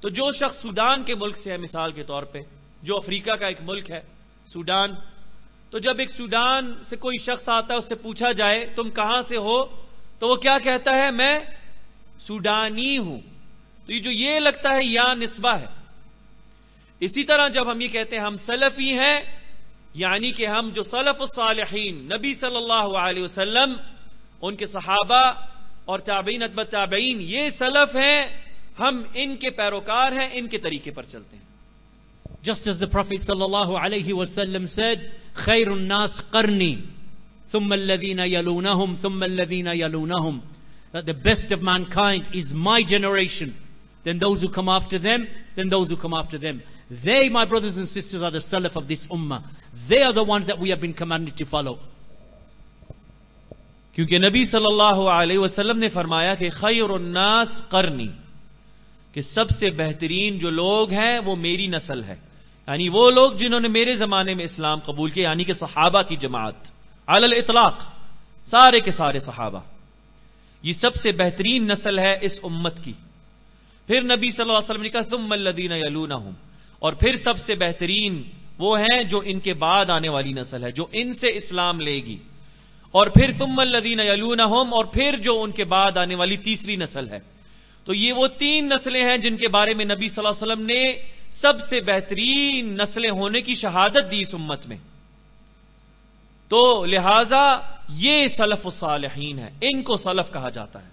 S2: تو جو شخص سودان کے ملک سے ہے مثال کے طور پہ, جو افریقہ کا ایک ملک ہے سودان, تو جب ایک سودان سے کوئی شخص آتا ہے اس سے پوچھا جائے تم کہاں سے ہو, تو وہ کیا کہتا ہے؟ میں سودانی ہوں. تو یہ جو یہ لگتا ہے یا نسبہ ہے. اسی طرح جب ہم یہ کہتے ہیں ہم سلفی ہیں, یعنی کہ ہم جو سلف الصالحین نبی صلی اللہ علیہ وسلم, ان کے صحابہ اور تابعین اتباع تابعین, یہ سلف ہیں, ہم ان کے پیروکار ہیں, ان کے طریقے پر چلتے ہیں.
S1: Just as the Prophet sallallahu alaihi wasallam said, Khairun nas qarni, thumma alladhina yalunahum, thumma alladhina yalunahum. That the best of mankind is my generation, then those who come after them, then those who come after them. They, my brothers and sisters, are the Salaf of this ummah. They are the ones that we have been commanded to follow.
S2: کیونکہ نبی صلی اللہ علیہ وسلم نے فرمایا کہ خیر الناس قرنی، کہ سب سے بہترین جو لوگ ہیں وہ میری نسل ہے، یعنی وہ لوگ جنہوں نے میرے زمانے میں اسلام قبول کیا، یعنی کہ صحابہ کی جماعت علی الاطلاق، سارے کے سارے صحابہ، یہ سب سے بہترین نسل ہے اس امت کی. پھر نبی صلی اللہ علیہ وسلم نے کہا ثم الذین یلونہم، اور پھر سب سے بہترین وہ ہیں جو ان کے بعد آنے والی نسل ہے، جو ان سے اسلام لے گی، اور پھر ثم الذین یلونہم، اور پھر جو ان کے بعد آنے والی تیسری نسل ہے. تو یہ وہ تین نسلیں ہیں جن کے بارے میں نبی صلی اللہ علیہ وسلم نے سب سے بہترین نسلیں ہونے کی شہادت دی اس امت میں. تو لہذا یہ سلف الصالحین ہے، ان کو سلف کہا جاتا ہے.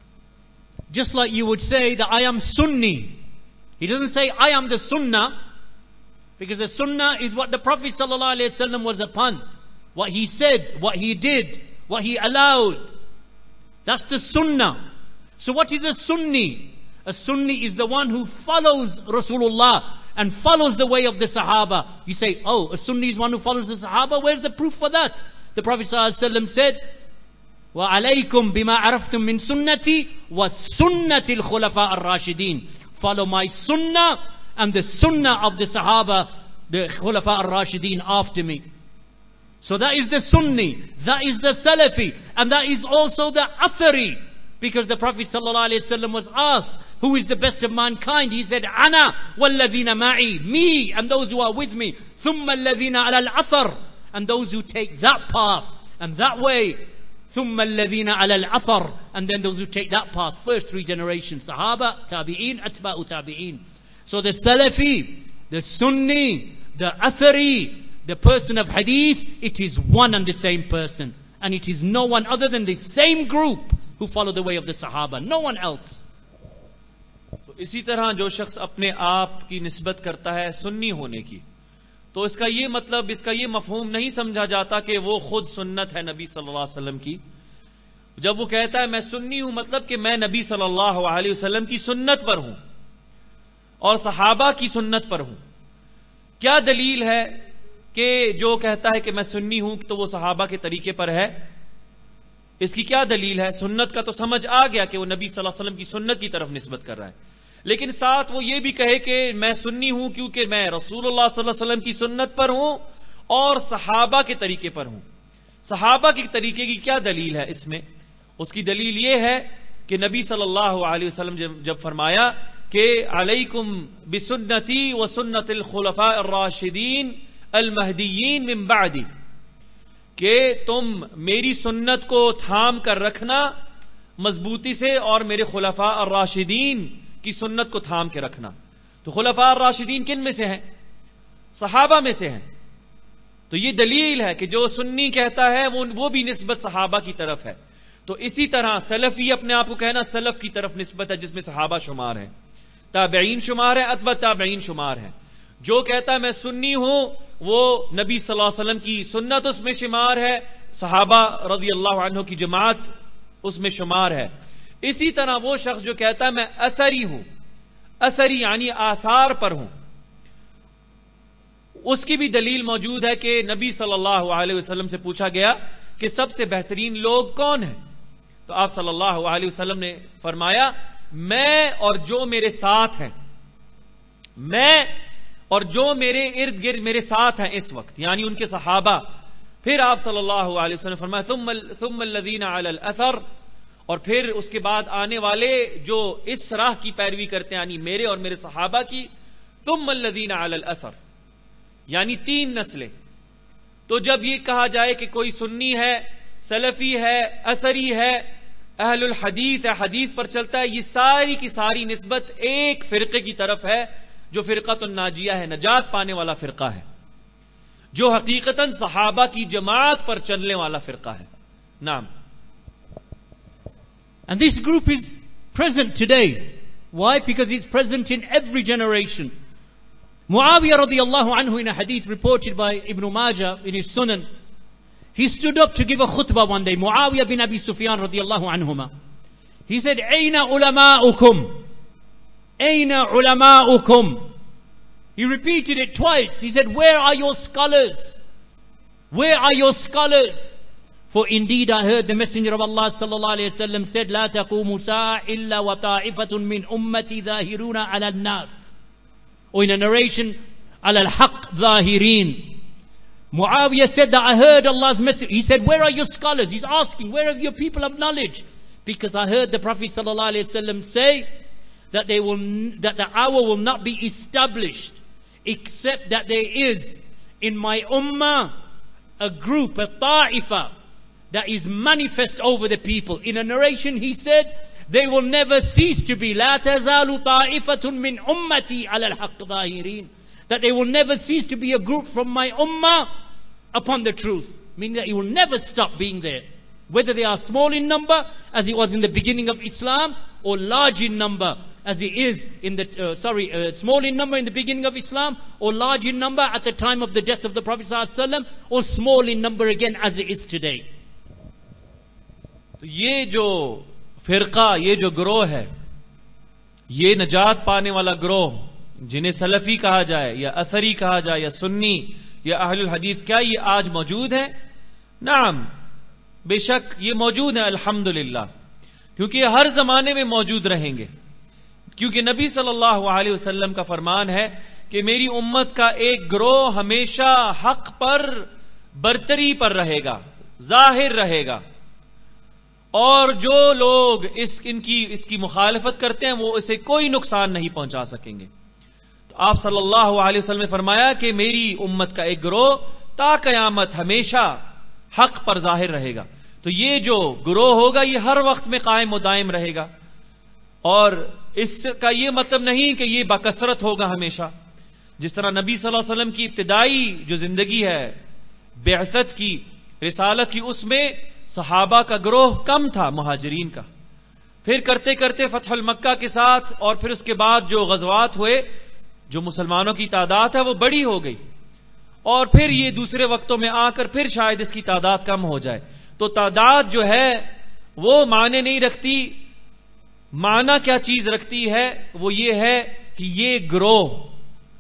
S1: Just like you would say that I am Sunni. He doesn't say I am the Sunnah, because the Sunnah is what the Prophet ﷺ was upon. What he said, what he did, what he allowed. That's the Sunnah. So what is a Sunni? A Sunni is the one who follows Rasulullah and follows the way of the Sahaba. You say, oh, a Sunni is one who follows the Sahaba. Where's the proof for that? The Prophet ﷺ said, وَعَلَيْكُمْ بِمَا عَرَفْتُم مِّن سُنَّتِي وَسُنَّةِ الْخُلَفَاءِ الرَّاشِدِينَ. Follow my sunnah and the sunnah of the Sahaba, the Khulafa al-Rashideen after me. So that is the Sunni, that is the Salafi, and that is also the Athari. Because the Prophet ﷺ was asked, who is the best of mankind? He said, Ana walladhina ma'i, me and those who are with me. Thumma alladhina ala al-athar, and those who take that path and that way. Thumma alladhina ala al-athar, and then those who take that path. First three generations, Sahaba, Tabi'een, Atba'u Tabi'een. So the Salafi, the Sunni, the Athari, the person of Hadith, it is one and the same person. And it is no one other than the same group who follow the way of the Sahaba, no one else.
S2: تو اسی طرح جو شخص اپنے آپ کی نسبت کرتا ہے سنی ہونے کی، تو اس کا یہ مطلب، اس کا یہ مفہوم نہیں سمجھا جاتا کہ وہ خود سنت ہے نبی صلی اللہ علیہ وسلم کی. جب وہ کہتا ہے میں سنی ہوں، مطلب کہ میں نبی صلی اللہ علیہ وسلم کی سنت پر ہوں اور صحابہ کی سنت پر ہوں. کیا دلیل ہے کہ جو کہتا ہے کہ میں سنی ہوں تو وہ صحابہ کے طریقے پر ہے؟ اس کی کیا دلیل ہے؟ سنت کا تو سمجھ آ گیا کہ وہ نبی صلی اللہ علیہ وسلم کی سنت کی طرف نسبت کر رہا ہے، لیکن ساتھ وہ یہ بھی کہے کہ میں سنی ہوں کیونکہ میں رسول اللہ صلی اللہ علیہ وسلم کی سنت پر ہوں اور صحابہ کے طریقے پر ہوں. صحابہ کے طریقے کی کیا دلیل ہے اس میں؟ اس کی دلیل یہ ہے کہ نبی صلی اللہ علیہ وسلم جب فرمایا کہ علیکم بسنتی و سنت الخلفاء الراشدین المہدیین من بعدی، کہ تم میری سنت کو تھام کر رکھنا مضبوطی سے اور میرے خلفاء الراشدین کی سنت کو تھام کے رکھنا. تو خلفاء الراشدین کن میں سے ہیں؟ صحابہ میں سے ہیں. تو یہ دلیل ہے کہ جو سنی کہتا ہے وہ بھی نسبت صحابہ کی طرف ہے. تو اسی طرح سلفی اپنے آپ کو کہنا سلف کی طرف نسبت ہے، جس میں صحابہ شمار ہیں، تابعین شمار ہیں، اتباع تابعین شمار ہیں. جو کہتا ہے میں سنی ہوں وہ نبی صلی اللہ علیہ وسلم کی سنت اس میں شمار ہے، صحابہ رضی اللہ عنہ کی جماعت اس میں شمار ہے. اسی طرح وہ شخص جو کہتا ہے میں اثری ہوں، اثری یعنی آثار پر ہوں، اس کی بھی دلیل موجود ہے کہ نبی صلی اللہ علیہ وسلم سے پوچھا گیا کہ سب سے بہترین لوگ کون ہیں؟ تو آپ صلی اللہ علیہ وسلم نے فرمایا میں اور جو میرے ساتھ ہیں، میں اور جو میرے ارد گرد میرے ساتھ ہیں اس وقت، یعنی ان کے صحابہ. پھر آپ صلی اللہ علیہ وسلم نے فرمایا ثم الذین علی الاثر، اور پھر اس کے بعد آنے والے جو اس راہ کی پیروی کرتے ہیں، یعنی میرے اور میرے صحابہ کی. ثم الذین علی الاثر یعنی تین نسلیں. تو جب یہ کہا جائے کہ کوئی سنی ہے، سلفی ہے، اثری ہے، اہل الحدیث ہے، حدیث پر چلتا ہے، یہ ساری کی ساری نسبت ایک فرقے کی طرف ہے جو فرقۃ الناجیہ ہے، نجات پانے والا فرقہ ہے، جو حقیقتاً صحابہ کی جماعت پر چلنے والا فرقہ ہے. نعم.
S1: And this group is present today. Why? Because it's present in every generation. Muawiyah radiallahu anhu, in a hadith reported by Ibn Majah in his Sunan, he stood up to give a khutbah one day. Muawiyah bin Abi Sufyan radiallahu anhuma. He said, Aina ulama'ukum? Aina ulama'ukum? He repeated it twice. He said, where are your scholars? Where are your scholars? For indeed I heard the Messenger of Allah sallallahu alayhi wasallam said, La taqumu sa'a illa wa ta'ifatun min ummati dhahiruna ala al-nas. Or in a narration, ala al-haq dhahirin. Muawiyah said that I heard Allah's message. He said, where are your scholars? He's asking, where are your people of knowledge? Because I heard the Prophet sallallahu alayhi wasallam say that the hour will not be established except that there is in my ummah a group, a ta'ifa, that is manifest over the people. In a narration he said, they will never cease to be, لا تزال طائفة من أمتي على الحق ظاهرين, that they will never cease to be a group from my ummah upon the truth. Meaning that it will never stop being there. Whether they are small in number, as it was in the beginning of Islam, or large in number, as it is in the, small in number in the beginning of Islam, or large in number at the time of the death of the Prophet ﷺ, or small in number again as it is today.
S2: تو یہ جو فرقہ، یہ جو گروہ ہے، یہ نجات پانے والا گروہ جنہیں سلفی کہا جائے یا اثری کہا جائے یا سنی یا اہل الحدیث، کیا یہ آج موجود ہے؟ نعم، بے شک یہ موجود ہے الحمدللہ، کیونکہ یہ ہر زمانے میں موجود رہیں گے، کیونکہ نبی صلی اللہ علیہ وسلم کا فرمان ہے کہ میری امت کا ایک گروہ ہمیشہ حق پر برتری پر رہے گا، ظاہر رہے گا، اور جو لوگ اس کی مخالفت کرتے ہیں وہ اسے کوئی نقصان نہیں پہنچا سکیں گے۔ تو آپ صلی اللہ علیہ وسلم نے فرمایا کہ میری امت کا ایک گروہ تا قیامت ہمیشہ حق پر ظاہر رہے گا۔ تو یہ جو گروہ ہوگا یہ ہر وقت میں قائم و دائم رہے گا، اور اس کا یہ مطلب نہیں کہ یہ بکثرت ہوگا ہمیشہ۔ جس طرح نبی صلی اللہ علیہ وسلم کی ابتدائی جو زندگی ہے، بعثت کی، رسالت کی، اس میں صحابہ کا گروہ کم تھا، مہاجرین کا، پھر کرتے کرتے فتح المکہ کے ساتھ اور پھر اس کے بعد جو غزوات ہوئے، جو مسلمانوں کی تعداد ہے وہ بڑی ہو گئی، اور پھر یہ دوسرے وقتوں میں آ کر پھر شاید اس کی تعداد کم ہو جائے۔ تو تعداد جو ہے وہ معنی نہیں رکھتی، معنی کیا چیز رکھتی ہے؟ وہ یہ ہے کہ یہ گروہ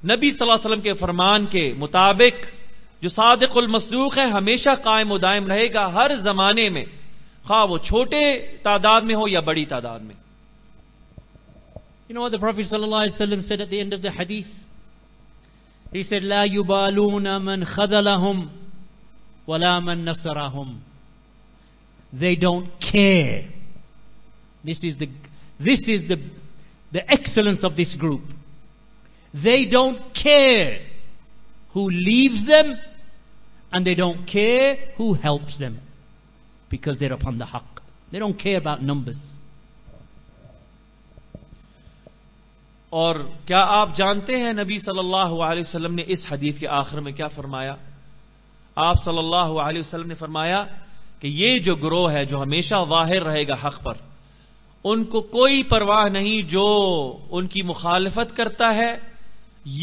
S2: نبی صلی اللہ علیہ وسلم کے فرمان کے مطابق جو صادق المصدوق ہے ہمیشہ قائم و دائم رہے گا ہر زمانے میں، خواہ وہ چھوٹے تعداد میں ہو یا بڑی تعداد میں۔
S1: You know what the Prophet ﷺ said at the end of the hadith? He said, لا يبالون من خذلهم ولا من نصرهم. They don't care. This is the excellence of this group. They don't care who leaves them, and they don't care who helps them, because they're upon the haqq. They don't care about numbers.
S2: اور کیا آپ جانتے ہیں نبی صلی اللہ علیہ وسلم نے اس حدیث کے آخر میں کیا فرمایا؟ آپ صلی اللہ علیہ وسلم نے فرمایا کہ یہ جو گروہ ہے جو ہمیشہ ظاہر رہے گا حق پر، ان کو کوئی پرواہ نہیں جو ان کی مخالفت کرتا ہے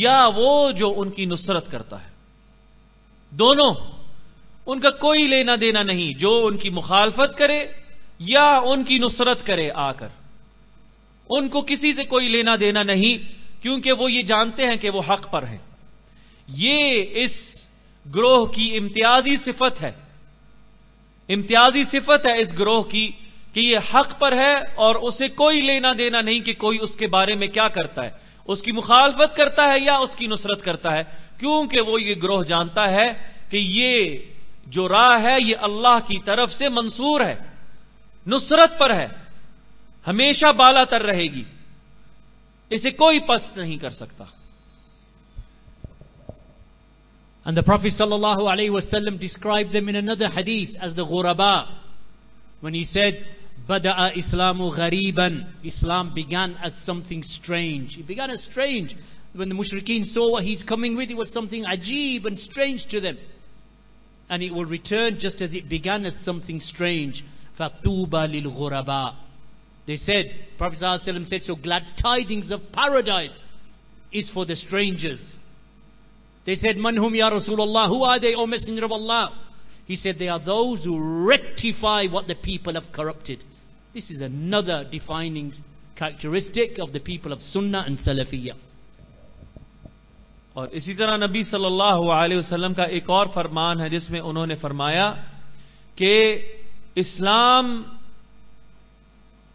S2: یا وہ جو ان کی نصرت کرتا ہے، دونوں ان کا کوئی لینا دینا نہیں، جو ان کی مخالفت کرے یا ان کی نصرت کرے آ کر، ان کو کسی سے کوئی لینا دینا نہیں، کیونکہ وہ یہ جانتے ہیں کہ وہ حق پر ہیں۔ یہ اس گروہ کی امتیازی صفت ہے، امتیازی صفت ہے اس گروہ کی کہ یہ حق پر ہے اور اسے کوئی لینا دینا نہیں کہ کوئی اس کے بارے میں کیا کرتا ہے، اس کی مخالفت کرتا ہے یا اس کی نصرت کرتا ہے، کیونکہ وہ یہ گروہ جانتا ہے کہ یہ جو راہ ہے یہ اللہ کی طرف سے منصور ہے، نصرت پر ہے، ہمیشہ بالا تر رہے گی، اسے کوئی پست نہیں کر سکتا۔
S1: And the Prophet sallallahu alaihi wasallam described them in another hadith as the ghuraba, when he said, Bada'a Islamu ghariban. Islam began as something strange. It began as strange. When the mushrikeen saw what he's coming with, it was something ajeeb and strange to them. And it will return just as it began as something strange. فَطُوبَى لِلْغُرَبَى. They said, Prophet ﷺ said, so glad tidings of paradise is for the strangers. They said, Man hum ya Rasulullah? Who are they, O Messenger of Allah? He said, they are those who rectify what the people have corrupted. This is another defining characteristic of the people of Sunnah and Salafiyyah.
S2: اور اسی طرح نبی صلی اللہ علیہ وسلم کا ایک اور فرمان ہے جس میں انہوں نے فرمایا کہ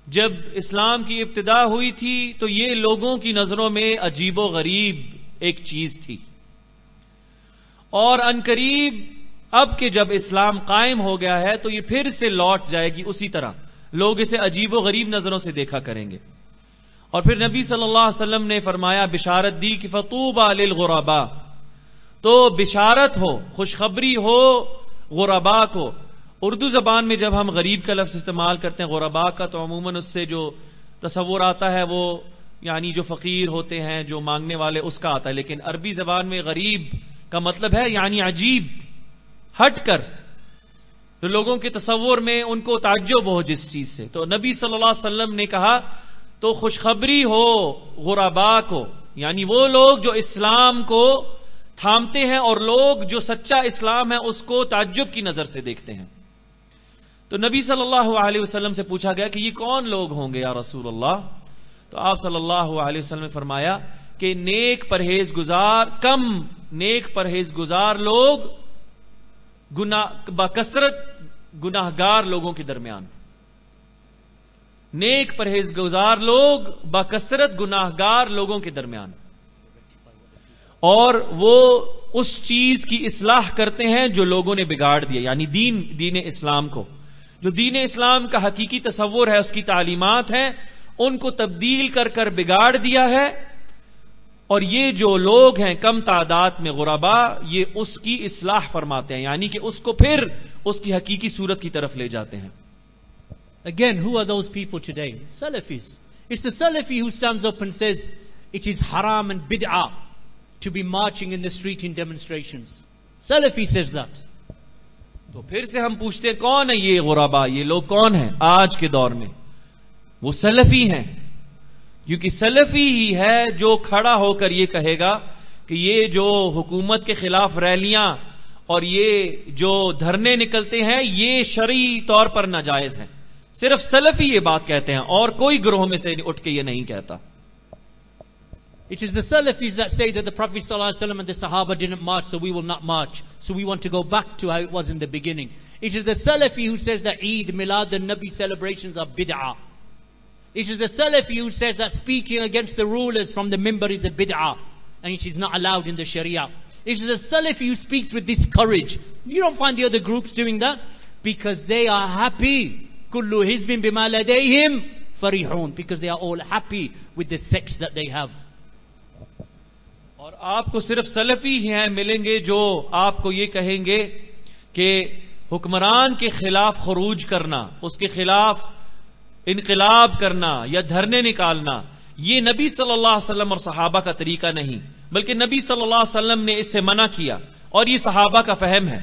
S2: جب اسلام کی ابتدا ہوئی تھی تو یہ لوگوں کی نظروں میں عجیب و غریب ایک چیز تھی، اور عنقریب اب کہ جب اسلام قائم ہو گیا ہے تو یہ پھر سے لوٹ جائے گی اسی طرح، لوگ اسے عجیب و غریب نظروں سے دیکھا کریں گے. اور پھر نبی صلی اللہ علیہ وسلم نے فرمایا، بشارت دی کہ فطوبى للغرباء، تو بشارت ہو، خوشخبری ہو غرباء کو. اردو زبان میں جب ہم غریب کا لفظ استعمال کرتے ہیں غرباء کا، تو عموماً اس سے جو تصور آتا ہے وہ یعنی جو فقیر ہوتے ہیں، جو مانگنے والے، اس کا آتا ہے. لیکن عربی زبان میں غریب کا مطلب ہے یعنی عجیب، ہٹ کر، تو لوگوں کے تصور میں ان کو تعجب ہو جس چیز سے. تو نبی صلی اللہ علیہ وسلم نے کہا تو خوشخبری ہو غرباء کو، یعنی وہ لوگ جو اسلام کو تھامتے ہیں اور لوگ جو سچا اسلام ہے اس کو تعجب کی نظر سے دیکھتے ہیں. تو نبی صلی اللہ علیہ وسلم سے پوچھا گیا کہ یہ کون لوگ ہوں گے یا رسول اللہ؟ تو آپ صلی اللہ علیہ وسلم نے فرمایا کہ نیک پرہیزگزار لوگ بکثرت گناہگار لوگوں کے درمیان، نیک پرہیزگزار لوگ بکثرت گناہگار لوگوں کے درمیان، اور وہ اس چیز کی اصلاح کرتے ہیں جو لوگوں نے بگاڑ دیا، یعنی دین اسلام کو، جو دین اسلام کا حقیقی تصور ہے، اس کی تعلیمات ہیں، ان کو تبدیل کر بگاڑ دیا ہے. اور یہ جو لوگ ہیں کم تعداد میں غرباء، یہ اس کی اصلاح فرماتے ہیں، یعنی کہ اس کو پھر اس کی حقیقی صورت کی طرف لے جاتے ہیں.
S1: Again, who are those people today? Salafis. It's the Salafi who stands up and says it is haram and bid'ah to be marching in the street in demonstrations. Salafi says that.
S2: تو پھر سے ہم پوچھتے ہیں کون ہے یہ غرباء، یہ لوگ کون ہیں آج کے دور میں؟ وہ سلفی ہیں، کیونکہ سلفی ہی ہے جو کھڑا ہو کر یہ کہے گا کہ یہ جو حکومت کے خلاف ریلیاں اور یہ جو دھرنے نکلتے ہیں یہ شرعی طور پر ناجائز ہیں. صرف سلفی یہ بات کہتے ہیں، اور کوئی گروہ میں سے اٹھ کے یہ نہیں کہتا.
S1: It is the Salafis that say that the Prophet ﷺ and the Sahaba didn't march, so we will not march. So we want to go back to how it was in the beginning. It is the Salafi who says that Eid, Milad and Nabi celebrations are bid'ah. It is the Salafi who says that speaking against the rulers from the mimbar is a bid'ah, and it is not allowed in the Sharia. It is the Salafi who speaks with this courage. You don't find the other groups doing that, because they are happy. Kullu hizbin bima ladayhim farihun, because they are all happy with the sects that they have.
S2: اور آپ کو صرف سلفی ہی ہیں ملیں گے جو آپ کو یہ کہیں گے کہ حکمران کے خلاف خروج کرنا، اس کے خلاف انقلاب کرنا یا دھرنے نکالنا، یہ نبی صلی اللہ علیہ وسلم اور صحابہ کا طریقہ نہیں، بلکہ نبی صلی اللہ علیہ وسلم نے اس سے منع کیا، اور یہ صحابہ کا فہم ہے.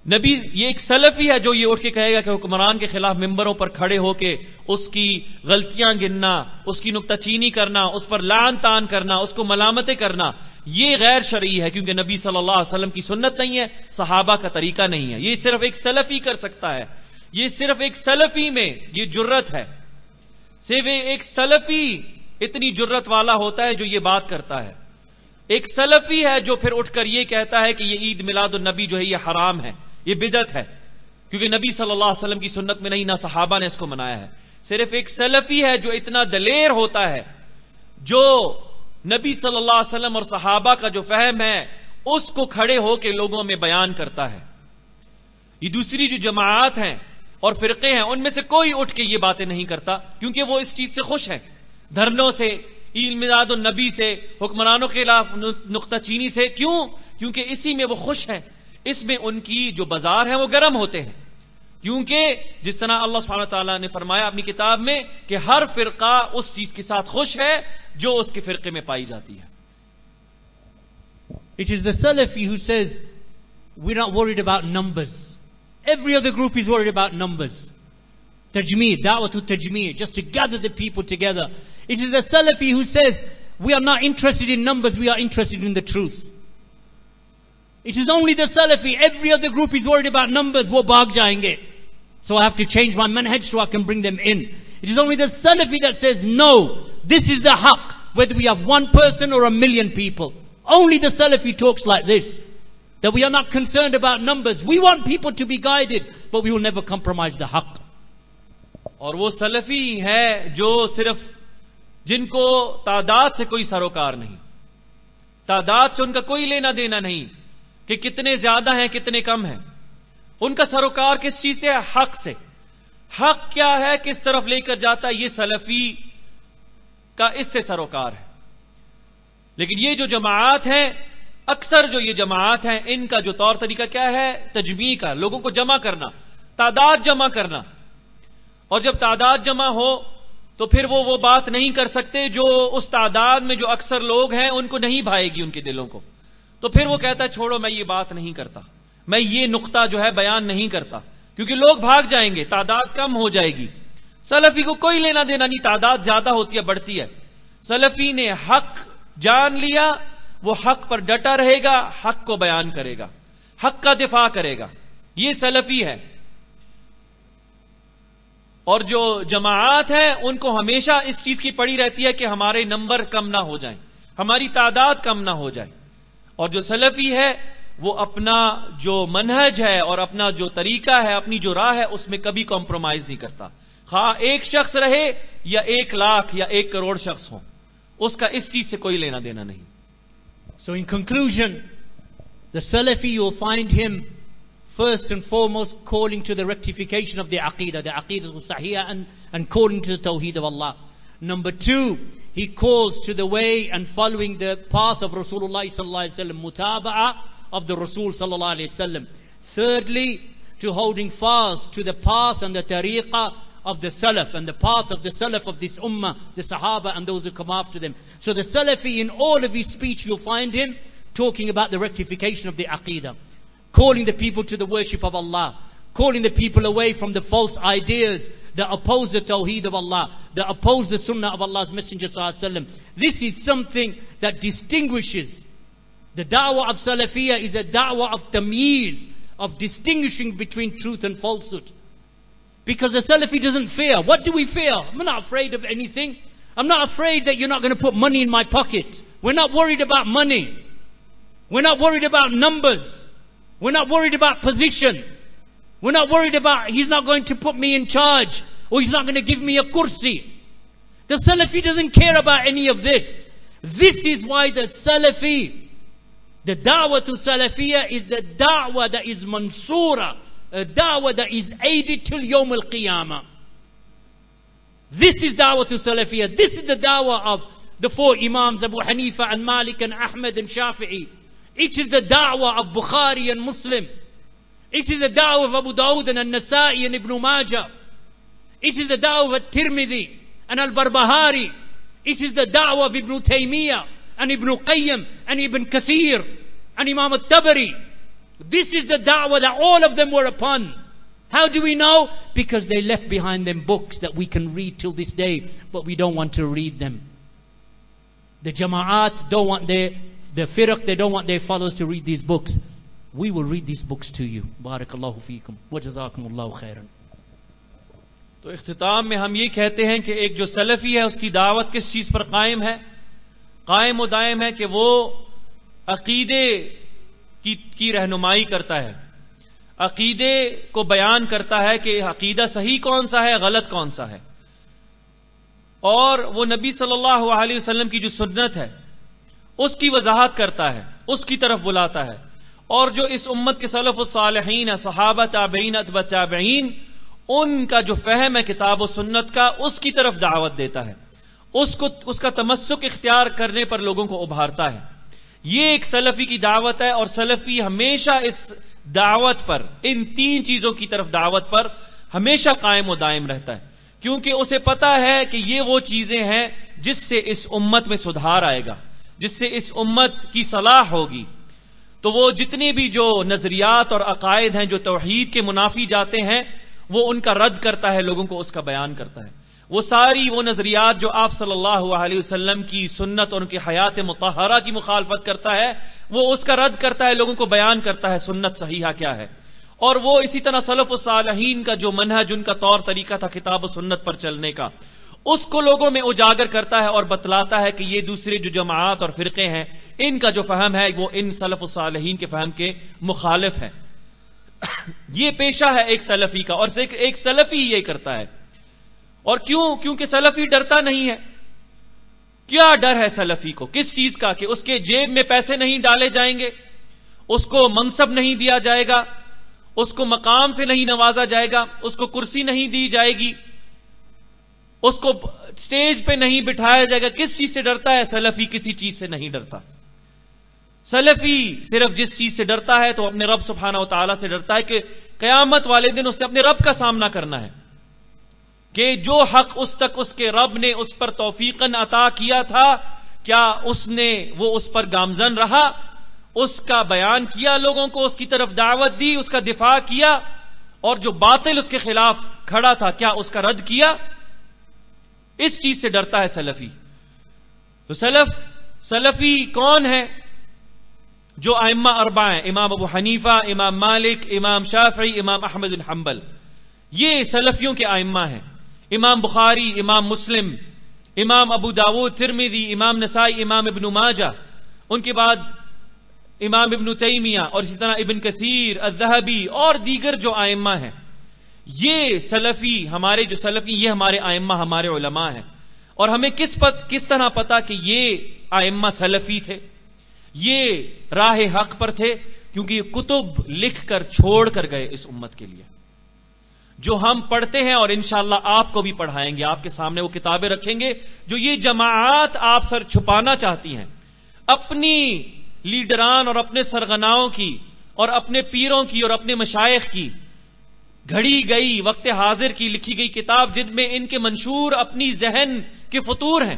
S2: نبی یہ ایک سلفی ہے جو یہ اٹھ کے کہے گا کہ حکمران کے خلاف ممبروں پر کھڑے ہو کے اس کی غلطیاں گننا، اس کی نکتہ چینی کرنا، اس پر لعن طعن کرنا، اس کو ملامتیں کرنا، یہ غیر شرعی ہے، کیونکہ نبی صلی اللہ علیہ وسلم کی سنت نہیں ہے، صحابہ کا طریقہ نہیں ہے. یہ صرف ایک سلفی کر سکتا ہے، یہ صرف ایک سلفی میں یہ جرت ہے، صرف ایک سلفی اتنی جرت والا ہوتا ہے جو یہ بات کرتا ہے. ایک سلفی ہے جو پھر اٹھ کر یہ کہتا ہے کہ یہ عید میلاد النبی جو ہے یہ حرام ہے، یہ بدعت ہے، کیونکہ نبی صلی اللہ علیہ وسلم کی سنت میں نہیں، نہ صحابہ نے اس کو منایا ہے. صرف ایک سلفی ہے جو اتنا دلیر ہوتا ہے، جو نبی صلی اللہ علیہ وسلم اور صحابہ کا جو فہم ہے اس کو کھڑے ہو کے لوگوں میں بیان کرتا ہے. یہ دوسری جو جماعات ہیں اور فرقے ہیں ان میں سے کوئی اٹھ کے یہ باتیں نہیں کرتا، کیونکہ وہ اس چیز سے خوش ہیں، دھرنوں سے، عید میلاد النبی سے، حکمرانوں کے خلاف نکتہ چینی سے. کیوں؟ کیونکہ اسی میں وہ خوش ہیں، اس میں ان کی جو بازار ہیں وہ گرم ہوتے ہیں. کیونکہ جس طرح اللہ سبحانہ تعالیٰ نے فرمایا اپنی کتاب میں کہ ہر فرقہ اس چیز کے ساتھ خوش ہے جو اس کے فرقے میں پائی جاتی ہے.
S1: It is the Salafi who says we're not worried about numbers. Every other group is worried about numbers. Tajmeed, da'watu tajmeed, just to gather the people together. It is the Salafi who says we are not interested in numbers, we are interested in the truth. It is only the Salafi. Every other group is worried about numbers. Wo bhag jayenge. So I have to change my manhaj so I can bring them in. It is only the Salafi that says, no, this is the haqq, whether we have one person or a million people. Only the Salafi talks like this. That we are not concerned about numbers. We want people to be guided, but we will never compromise the haqq.
S2: اور وہ سلفی ہے جو صرف جن کو تعداد سے کوئی سروکار نہیں، تعداد سے ان کا کوئی لینا دینا نہیں کہ کتنے زیادہ ہیں کتنے کم ہیں. ان کا سروکار کس چیز سے ہے؟ حق سے. حق کیا ہے، کس طرف لے کر جاتا ہے، یہ سلفی کا اس سے سروکار ہے. لیکن یہ جو جماعات ہیں، اکثر جو یہ جماعت ہیں، ان کا جو طور طریقہ کیا ہے؟ تجمیع کا، لوگوں کو جمع کرنا، تعداد جمع کرنا. اور جب تعداد جمع ہو تو پھر وہ بات نہیں کر سکتے جو اس تعداد میں جو اکثر لوگ ہیں ان کو نہیں بھائے گی ان کے دلوں کو. تو پھر وہ کہتا ہے چھوڑو میں یہ بات نہیں کرتا، میں یہ نقطہ جو ہے بیان نہیں کرتا، کیونکہ لوگ بھاگ جائیں گے، تعداد کم ہو جائے گی. سلفی کو کوئی لینا دینا نہیں، تعداد زیادہ ہوتی ہے بڑھتی ہے. سلفی نے حق جان لیا، وہ حق پر ڈٹا رہے گا، حق کو بیان کرے گا، حق کا دفاع کرے گا. یہ سلفی ہے. اور جو جماعات ہیں ان کو ہمیشہ اس چیز کی پڑی رہتی ہے کہ ہمارے نمبر کم نہ ہو جائیں، ہماری تعداد کم نہ ہو جائے. اور جو سلفی ہے وہ اپنا جو منہج ہے اور اپنا جو طریقہ ہے، اپنی جو راہ ہے، اس میں کبھی کمپرومائز نہیں کرتا. خواہ ایک شخص رہے یا 1 لاکھ یا 1 کروڑ شخص ہوں، اس کا اس چیز سے کوئی لینا دینا نہیں.
S1: So in conclusion, the Salafi, you'll find him first and foremost calling to the rectification of the Aqidah Sahihah and calling to the Tawheed of Allah. Number 2, he calls to the way and following the path of Rasulullah sallallahu alaihi wasallam, mutaba'a of the Rasul sallallahu alaihi wasallam. Thirdly, to holding fast to the path and the tariqah of the Salaf and the path of the Salaf of this ummah, the Sahaba and those who come after them. So the Salafi, in all of his speech, you'll find him talking about the rectification of the Aqidah, calling the people to the worship of Allah, calling the people away from the false ideas that oppose the Tawheed of Allah, that oppose the Sunnah of Allah's Messenger sallallahu alaihi wasallam. This is something that distinguishes the da'wah of Salafiyyah, is a da'wah of tamyiz, of distinguishing between truth and falsehood. Because the Salafi doesn't fear. What do we fear? I'm not afraid of anything. I'm not afraid that you're not going to put money in my pocket. We're not worried about money. We're not worried about numbers. We're not worried about position. We're not worried about he's not going to put me in charge, or he's not going to give me a kursi. The Salafi doesn't care about any of this. This is why the Salafi, the da'wah to Salafiyyah, is the da'wah that is mansura, a da'wah that is aided till Yawm al-Qiyamah. This is da'wah to Salafiyyah. This is the da'wah of the 4 Imams, Abu Hanifa and Malik and Ahmed and Shafi'i. It is the da'wah of Bukhari and Muslim. It is the da'wah of Abu Dawud and An-Nasa'i and Ibn Majah. It is the da'wah of Tirmidhi and Al-Barbahari. It is the da'wah of Ibn Taymiyyah and Ibn Qayyim and Ibn Kathir and Imam al-Tabari. This is the da'wah that all of them were upon. How do we know? Because they left behind them books that we can read till this day, but we don't want to read them. The jama'at don't want the firaq, they don't want their followers to read these books. We will read these books to you. Barakallahu feekum wa jazakumullahu khairan.
S2: تو اختتام میں ہم یہ کہتے ہیں کہ ایک جو سلفی ہے اس کی دعوت کس چیز پر قائم ہے؟ قائم و دائم ہے کہ وہ عقیدے کی رہنمائی کرتا ہے، عقیدے کو بیان کرتا ہے کہ عقیدہ صحیح کون سا ہے، غلط کون سا ہے، اور وہ نبی صلی اللہ علیہ وسلم کی جو سنت ہے اس کی وضاحت کرتا ہے، اس کی طرف بلاتا ہے. اور جو اس امت کے سلف الصالحین، صحابہ، تابعین، اتباع تابعین، ان کا جو فہم ہے کتاب و سنت کا، اس کی طرف دعوت دیتا ہے، اس کا تمسک اختیار کرنے پر لوگوں کو ابھارتا ہے. یہ ایک سلفی کی دعوت ہے، اور سلفی ہمیشہ اس دعوت پر، ان 3 چیزوں کی طرف دعوت پر ہمیشہ قائم و دائم رہتا ہے، کیونکہ اسے پتا ہے کہ یہ وہ چیزیں ہیں جس سے اس امت میں سدھار آئے گا، جس سے اس امت کی صلاح ہوگی. تو وہ جتنے بھی جو نظریات اور عقائد ہیں جو توحید کے منافی جاتے ہیں، وہ ان کا رد کرتا ہے، لوگوں کو اس کا بیان کرتا ہے. وہ ساری وہ نظریات جو آپ صلی اللہ علیہ وسلم کی سنت اور ان کی حیات مطہرہ کی مخالفت کرتا ہے، وہ اس کا رد کرتا ہے، لوگوں کو بیان کرتا ہے سنت صحیحہ کیا ہے. اور وہ اسی طرح سلف الصالحین کا جو منہج، ان کا طور طریقہ تھا کتاب و سنت پر چلنے کا، اس کو لوگوں میں اجاگر کرتا ہے اور بتلاتا ہے کہ یہ دوسرے جو جماعات اور فرقے ہیں، ان کا جو فہم ہے وہ ان سلف الصالحین کے فہم کے مخالف ہے. یہ پیشہ ہے ایک سلفی کا، اور ایک سلفی یہ کرتا ہے. اور کیونکہ سلفی ڈرتا نہیں ہے. کیا ڈر ہے سلفی کو؟ کس چیز کا؟ کہ اس کے جیب میں پیسے نہیں ڈالے جائیں گے، اس کو منصب نہیں دیا جائے گا، اس کو مقام سے نہیں نوازا جائے گا، اس کو کرسی نہیں دی جائے گی، اس کو سٹیج پہ نہیں بٹھایا جائے گا. کس چیز سے ڈرتا ہے سلفی؟ کسی چیز سے نہیں ڈرتا. سلفی صرف جس چیز سے ڈرتا ہے تو اپنے رب سبحانہ و تعالیٰ سے ڈرتا ہے کہ قیامت والے دن اس نے اپنے رب کا سامنا کرنا ہے، کہ جو حق اس تک اس کے رب نے اس پر توفیقاً عطا کیا تھا، کیا وہ اس پر گامزن رہا، اس کا بیان کیا، لوگوں کو اس کی طرف دعوت دی، اس کا دفاع کیا، اور جو باطل اس کے خلاف کھڑا تھا کیا اس کا رد کیا؟ اس چیز سے ڈرتا ہے سلفی. تو سلفی کون ہے؟ جو ائمہ اربعہ ہیں، امام ابو حنیفہ، امام مالک، امام شافعی، امام احمد بن حنبل، یہ سلفیوں کے ائمہ ہیں. امام بخاری، امام مسلم، امام ابو داود، ترمذی، امام نسائی، امام ابن ماجہ، ان کے بعد امام ابن تیمیہ، اور اسی طرح ابن کثیر، الذہبی اور دیگر جو ائمہ ہیں. یہ سلفی، ہمارے جو سلفی، یہ ہمارے ائمہ، ہمارے علماء ہیں. اور ہمیں کس طرح پتا کہ یہ ائمہ سلفی تھے، یہ راہ حق پر تھے؟ کیونکہ یہ کتب لکھ کر چھوڑ کر گئے اس امت کے لیے، جو ہم پڑھتے ہیں، اور انشاءاللہ آپ کو بھی پڑھائیں گے. آپ کے سامنے وہ کتابیں رکھیں گے جو یہ جماعات آپ سر چھپانا چاہتی ہیں، اپنی لیڈران اور اپنے سرغناؤں کی اور اپنے پیروں کی اور اپنے مشائخ کی گھڑی گئی وقت حاضر کی لکھی گئی کتاب، جن میں ان کے منشور اپنی ذہن کے فطور ہیں،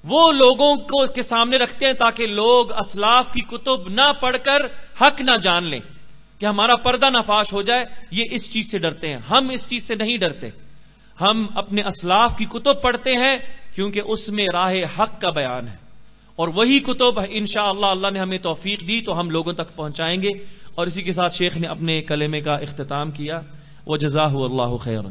S2: وہ لوگوں کو اس کے سامنے رکھتے ہیں تاکہ لوگ اسلاف کی کتب نہ پڑھ کر حق نہ جان لیں، کہ ہمارا پردہ نہ فاش ہو جائے. یہ اس چیز سے ڈرتے ہیں. ہم اس چیز سے نہیں ڈرتے. ہم اپنے اسلاف کی کتب پڑھتے ہیں کیونکہ اس میں راہ حق کا بیان ہے، اور وہی کتب انشاءاللہ اللہ نے ہمیں توفیق دی تو ہم لوگوں تک پہنچائیں گے. اور اسی کے ساتھ شیخ نے اپنے کلمے کا اختتام کیا. وجزاہ اللہ خیرا.